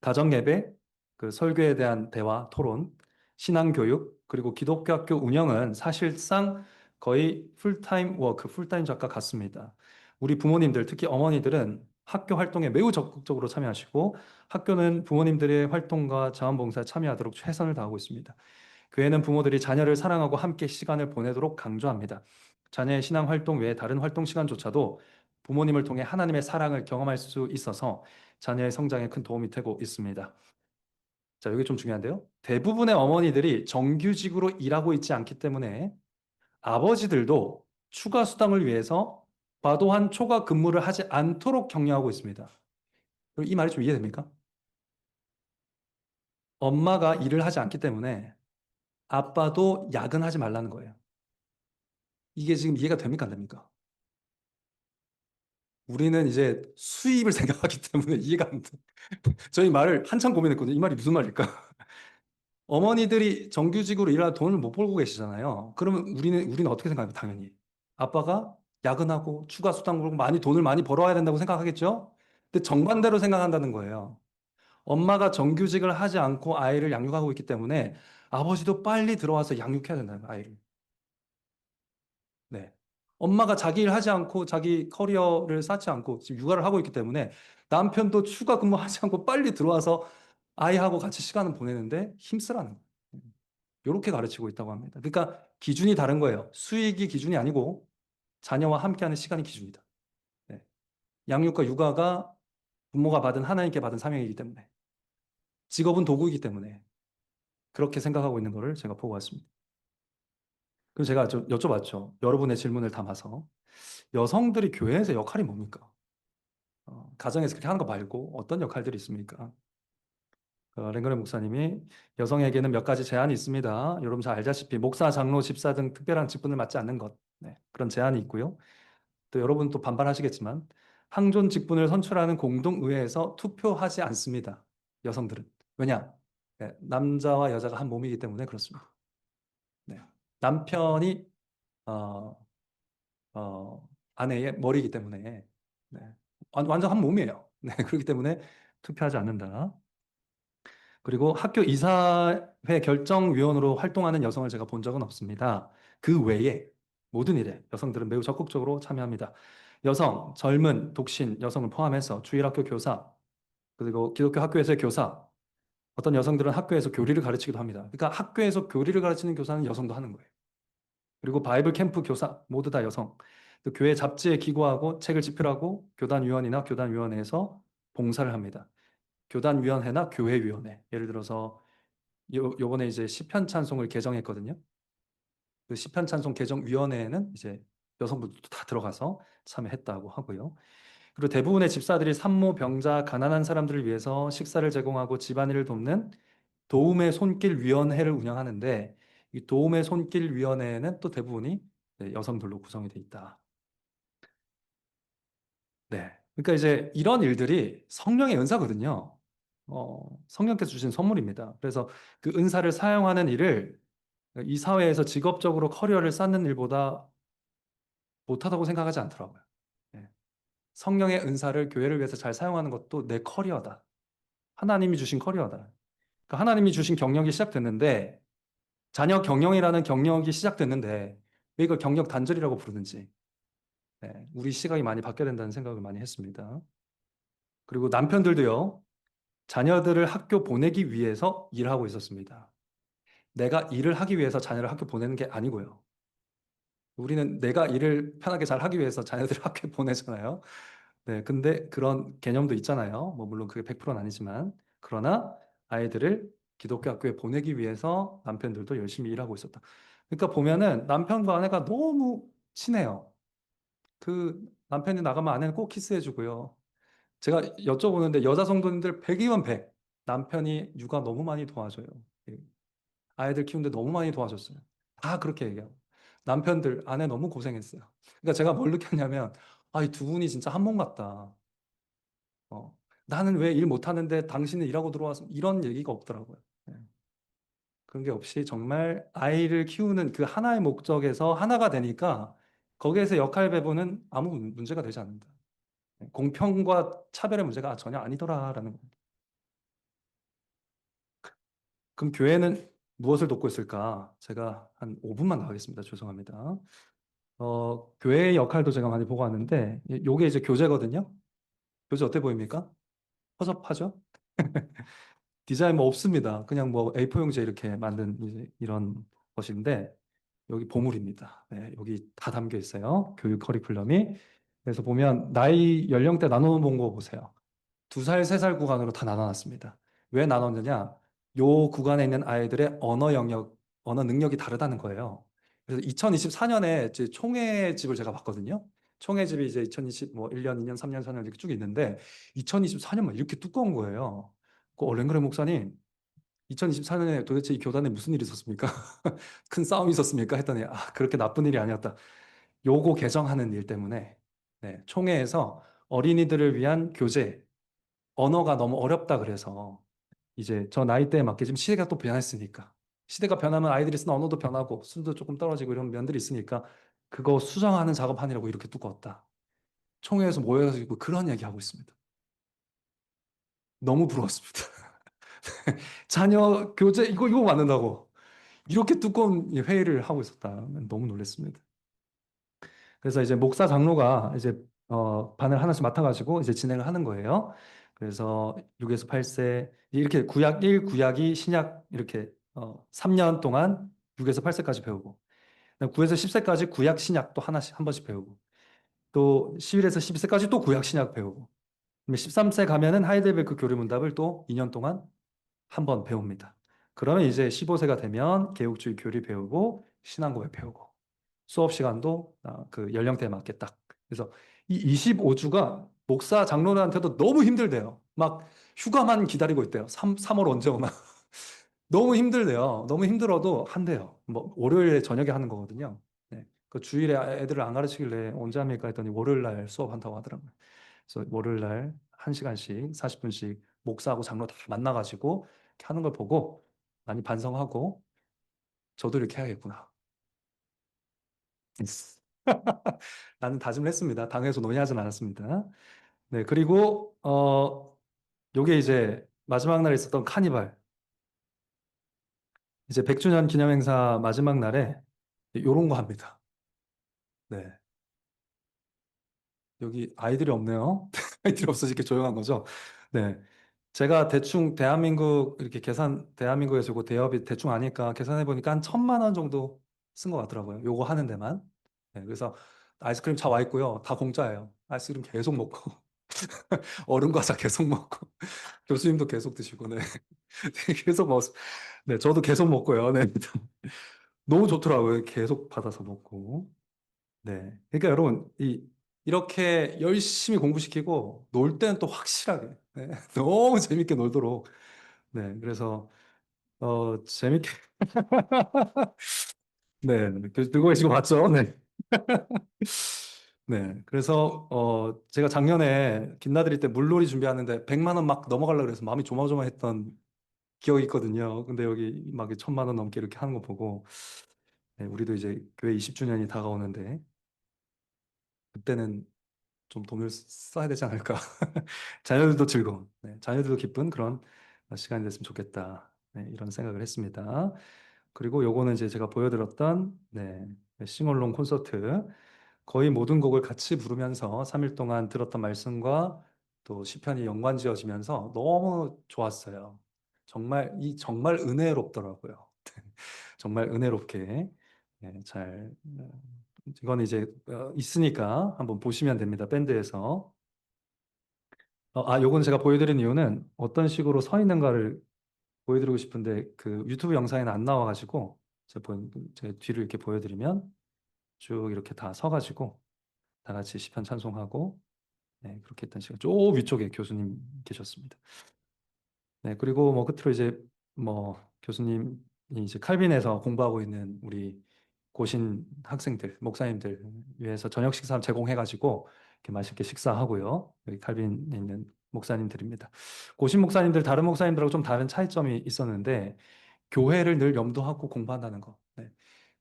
가정예배, 그 설교에 대한 대화, 토론, 신앙교육, 그리고 기독교 학교 운영은 사실상 거의 풀타임 워크, 풀타임 작과 같습니다. 우리 부모님들, 특히 어머니들은 학교 활동에 매우 적극적으로 참여하시고 학교는 부모님들의 활동과 자원봉사에 참여하도록 최선을 다하고 있습니다. 교회는 부모들이 자녀를 사랑하고 함께 시간을 보내도록 강조합니다. 자녀의 신앙 활동 외에 다른 활동 시간조차도 부모님을 통해 하나님의 사랑을 경험할 수 있어서 자녀의 성장에 큰 도움이 되고 있습니다. 자, 여기 좀 중요한데요. 대부분의 어머니들이 정규직으로 일하고 있지 않기 때문에 아버지들도 추가 수당을 위해서 과도한 초과 근무를 하지 않도록 격려하고 있습니다. 이 말이 좀 이해됩니까? 엄마가 일을 하지 않기 때문에 아빠도 야근하지 말라는 거예요. 이게 지금 이해가 됩니까? 안 됩니까? 우리는 이제 수입을 생각하기 때문에 이해가 안 돼. 저희 말을 한참 고민했거든요. 이 말이 무슨 말일까? 어머니들이 정규직으로 일하다 돈을 못 벌고 계시잖아요. 그러면 우리는 어떻게 생각합니까? 당연히. 아빠가 야근하고 추가 수당 벌고 많이 돈을 많이 벌어야 된다고 생각하겠죠? 근데 정반대로 생각한다는 거예요. 엄마가 정규직을 하지 않고 아이를 양육하고 있기 때문에 아버지도 빨리 들어와서 양육해야 된다는 거예요, 아이를. 네. 엄마가 자기 일 하지 않고 자기 커리어를 쌓지 않고 지금 육아를 하고 있기 때문에 남편도 추가 근무하지 않고 빨리 들어와서 아이하고 같이 시간을 보내는데 힘쓰라는 거예요. 이렇게 가르치고 있다고 합니다. 그러니까 기준이 다른 거예요. 수익이 기준이 아니고 자녀와 함께하는 시간이 기준이다. 네. 양육과 육아가 부모가 받은 하나님께 받은 사명이기 때문에 직업은 도구이기 때문에 그렇게 생각하고 있는 것을 제가 보고 왔습니다. 그럼 제가 좀 여쭤봤죠. 여러분의 질문을 담아서 여성들이 교회에서 역할이 뭡니까? 가정에서 그렇게 하는 거 말고 어떤 역할들이 있습니까? 랭거레 목사님이 여성에게는 몇 가지 제한이 있습니다. 여러분 잘 알다시피 목사, 장로, 집사 등 특별한 직분을 맡지 않는 것. 네, 그런 제한이 있고요. 또 여러분 또 반발하시겠지만 항존 직분을 선출하는 공동의회에서 투표하지 않습니다. 여성들은. 왜냐? 네, 남자와 여자가 한 몸이기 때문에 그렇습니다. 네. 남편이 어, 아내의 머리이기 때문에 네. 완전 한 몸이에요. 네, 그렇기 때문에 투표하지 않는다. 그리고 학교 이사회 결정위원으로 활동하는 여성을 제가 본 적은 없습니다. 그 외에 모든 일에 여성들은 매우 적극적으로 참여합니다. 여성, 젊은, 독신 여성을 포함해서 주일학교 교사, 그리고 기독교 학교에서의 교사, 어떤 여성들은 학교에서 교리를 가르치기도 합니다. 그러니까 학교에서 교리를 가르치는 교사는 여성도 하는 거예요. 그리고 바이블 캠프 교사 모두 다 여성. 또 교회 잡지에 기고하고 책을 집필하고 교단위원이나 교단위원회에서 봉사를 합니다. 교단위원회나 교회위원회. 예를 들어서 요번에 이제 시편 찬송을 개정했거든요. 그 시편 찬송 개정위원회에는 이제 여성분들도 다 들어가서 참여했다고 하고요. 그리고 대부분의 집사들이 산모, 병자, 가난한 사람들을 위해서 식사를 제공하고 집안일을 돕는 도움의 손길 위원회를 운영하는데 이 도움의 손길 위원회에는 또 대부분이 여성들로 구성이 돼 있다. 네. 그러니까 이제 이런 일들이 성령의 은사거든요. 성령께서 주신 선물입니다. 그래서 그 은사를 사용하는 일을 이 사회에서 직업적으로 커리어를 쌓는 일보다 못하다고 생각하지 않더라고요. 네. 성령의 은사를 교회를 위해서 잘 사용하는 것도 내 커리어다. 하나님이 주신 커리어다. 그러니까 하나님이 주신 경력이 시작됐는데 자녀 경영이라는 경력이 시작됐는데 왜 이걸 경력 단절이라고 부르는지 네, 우리 시각이 많이 바뀌어야 된다는 생각을 많이 했습니다. 그리고 남편들도요. 자녀들을 학교 보내기 위해서 일하고 있었습니다. 내가 일을 하기 위해서 자녀를 학교 보내는 게 아니고요. 우리는 내가 일을 편하게 잘 하기 위해서 자녀들을 학교에 보내잖아요. 네, 근데 그런 개념도 있잖아요. 뭐 물론 그게 100%는 아니지만 그러나 아이들을 기독교 학교에 보내기 위해서 남편들도 열심히 일하고 있었다. 그러니까 보면은 남편과 아내가 너무 친해요. 그 남편이 나가면 아내는 꼭 키스해주고요. 제가 여쭤보는데 여자 성도님들 100이면 100. 남편이 육아 너무 많이 도와줘요. 예. 아이들 키우는데 너무 많이 도와줬어요. 다 그렇게 얘기하고. 남편들, 아내 너무 고생했어요. 그러니까 제가 뭘 느꼈냐면, 아, 이 두 분이 진짜 한 몸 같다. 나는 왜 일 못하는데 당신은 일하고 들어와서 이런 얘기가 없더라고요. 예. 그런 게 없이 정말 아이를 키우는 그 하나의 목적에서 하나가 되니까 거기에서 역할 배분은 아무 문제가 되지 않는다. 예. 공평과 차별의 문제가 전혀 아니더라라는 겁니다. 그럼 교회는 무엇을 돕고 있을까? 제가 한 5분만 더 하겠습니다. 죄송합니다. 교회의 역할도 제가 많이 보고 왔는데, 요게 이제 교재거든요. 교재 어때 보입니까? 허접하죠? 디자인 뭐 없습니다. 그냥 뭐 A4 용지에 이렇게 만든 이제 이런 것인데, 여기 보물입니다. 네, 여기 다 담겨 있어요. 교육 커리큘럼이. 그래서 보면 나이 연령대 나눠 본 거 보세요. 2살, 3살 구간으로 다 나눠놨습니다. 왜 나눴느냐? 요 구간에 있는 아이들의 언어 능력이 다르다는 거예요. 그래서 2024년에 이제 총회 집을 제가 봤거든요. 총회 집이 이제 2020, 뭐 1년, 2년, 3년, 4년 이렇게 쭉 있는데 2024년만 이렇게 두꺼운 거예요. 랭그레 목사님, 2024년에 도대체 이 교단에 무슨 일이 있었습니까? 큰 싸움이 있었습니까? 했더니 그렇게 나쁜 일이 아니었다. 요거 개정하는 일 때문에 네, 총회에서 어린이들을 위한 교재 언어가 너무 어렵다 그래서 이제 저 나이대에 맞게 지금 시대가 또 변했으니까 시대가 변하면 아이들이 쓰는 언어도 변하고 수도 조금 떨어지고 이런 면들이 있으니까 그거 수정하는 작업하느라고 이렇게 두꺼웠다. 총회에서 모여가지고 그런 얘기하고 있습니다. 너무 부러웠습니다. 자녀 교재 이거 만든다고 이렇게 두꺼운 회의를 하고 있었다. 너무 놀랐습니다. 그래서 이제 목사 장로가 이제 반을 하나씩 맡아가지고 이제 진행을 하는 거예요. 그래서 6에서 8세 이렇게 구약 1, 구약 2, 신약 이렇게 3년 동안 6에서 8세까지 배우고 9에서 10세까지 구약 신약 또 하나씩 한 번씩 배우고 또 11에서 12세까지 또 구약 신약 배우고 13세 가면은 하이델베르크 교리 문답을 또 2년 동안 한 번 배웁니다. 그러면 이제 15세가 되면 개혁주의 교리 배우고 신앙고백 배우고 수업 시간도 그 연령대에 맞게 딱 그래서 이 25주가 목사 장로들한테도 너무 힘들대요. 막 휴가만 기다리고 있대요. 3월 언제 오나. 너무 힘들대요. 너무 힘들어도 한대요. 뭐 월요일에 저녁에 하는 거거든요. 네. 그 주일에 애들을 안 가르치길래 언제 합니까 했더니 월요일 날 수업한다고 하더라고요. 그래서 월요일 날 1시간씩 40분씩 목사하고 장로 다 만나가지고 이렇게 하는 걸 보고 많이 반성하고 저도 이렇게 해야겠구나. 나는 다짐을 했습니다. 당에서 논의하진 않았습니다. 네, 그리고 요게 이제 마지막 날에 있었던 카니발. 이제 100주년 기념행사 마지막 날에 요런 거 합니다. 네. 여기 아이들이 없네요. 아이들이 없어서 이렇게 조용한 거죠. 네. 제가 대충 대한민국 이렇게 대한민국에서 그 대여비 대충 아니까 계산해 보니까 한 1,000만 원 정도 쓴 것 같더라고요. 요거 하는 데만. 네, 그래서 아이스크림 다 와 있고요. 다 공짜예요. 아이스크림 계속 먹고 얼음 과자 계속 먹고 교수님도 계속 드시고 네. 계속 먹. 네, 저도 계속 먹고요. 네. 너무 좋더라고요. 계속 받아서 먹고. 네. 그러니까 여러분, 이렇게 열심히 공부시키고 놀 때는 또 확실하게, 네. 너무 재밌게 놀도록. 네. 그래서, 재밌게, 네. 들고 계시고 맞죠? 네. 네. 그래서, 제가 작년에 김나들이 때 물놀이 준비하는데 100만 원 막 넘어가려고 그래서 마음이 조마조마했던 기억이 있거든요. 근데 여기 막 1,000만 원 넘게 이렇게 하는 거 보고, 네, 우리도 이제 교회 20주년이 다가오는데, 그때는 좀 돈을 써야 되지 않을까. 자녀들도 즐거운, 네, 자녀들도 기쁜 그런 시간이 됐으면 좋겠다. 네, 이런 생각을 했습니다. 그리고 요거는 이제 제가 보여드렸던 네, 싱얼롱 콘서트. 거의 모든 곡을 같이 부르면서 3일 동안 들었던 말씀과 또 시편이 연관지어지면서 너무 좋았어요. 정말 은혜롭더라고요. 정말 은혜롭게 이건 이제 있으니까 한번 보시면 됩니다. 밴드에서. 요건 제가 보여드린 이유는 어떤 식으로 서 있는가를 보여드리고 싶은데 그 유튜브 영상에는 안 나와가지고 제 뒤를 이렇게 보여드리면 쭉 이렇게 다 서가지고 다 같이 시편 찬송하고 네, 그렇게 했던 시간. 저 위쪽에 교수님 계셨습니다. 네, 그리고 뭐 끝으로 이제 뭐 교수님이 이제 칼빈에서 공부하고 있는 우리 고신 학생들, 목사님들 위해서 저녁 식사 제공해가지고 이렇게 맛있게 식사하고요. 여기 칼빈에 있는 목사님들입니다. 고신 목사님들 다른 목사님들하고 좀 다른 차이점이 있었는데 교회를 늘 염두하고 공부한다는 거. 네.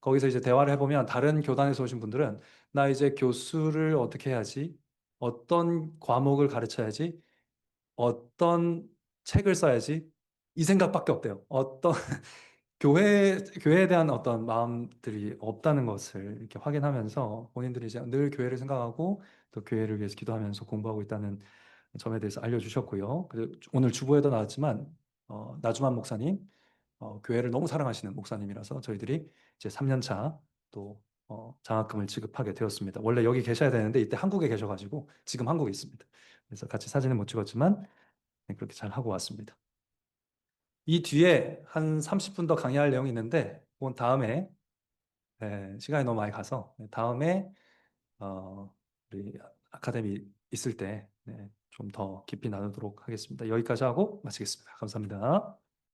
거기서 이제 대화를 해보면 다른 교단에서 오신 분들은 나 이제 교수를 어떻게 해야지, 어떤 과목을 가르쳐야지, 어떤 책을 써야지 이 생각밖에 없대요. 교회에 대한 어떤 마음들이 없다는 것을 이렇게 확인하면서 본인들이 이제 늘 교회를 생각하고 또 교회를 위해서 기도하면서 공부하고 있다는 점에 대해서 알려주셨고요. 그래서 오늘 주보에도 나왔지만 나주만 목사님 교회를 너무 사랑하시는 목사님이라서 저희들이 이제 3년 차 또 장학금을 지급하게 되었습니다. 원래 여기 계셔야 되는데 이때 한국에 계셔가지고 지금 한국에 있습니다. 그래서 같이 사진은 못 찍었지만 네, 그렇게 잘 하고 왔습니다. 이 뒤에 한 30분 더 강의할 내용이 있는데 그건 다음에 시간이 너무 많이 가서 다음에 우리 아카데미 있을 때 좀 더 깊이 나누도록 하겠습니다. 여기까지 하고 마치겠습니다. 감사합니다.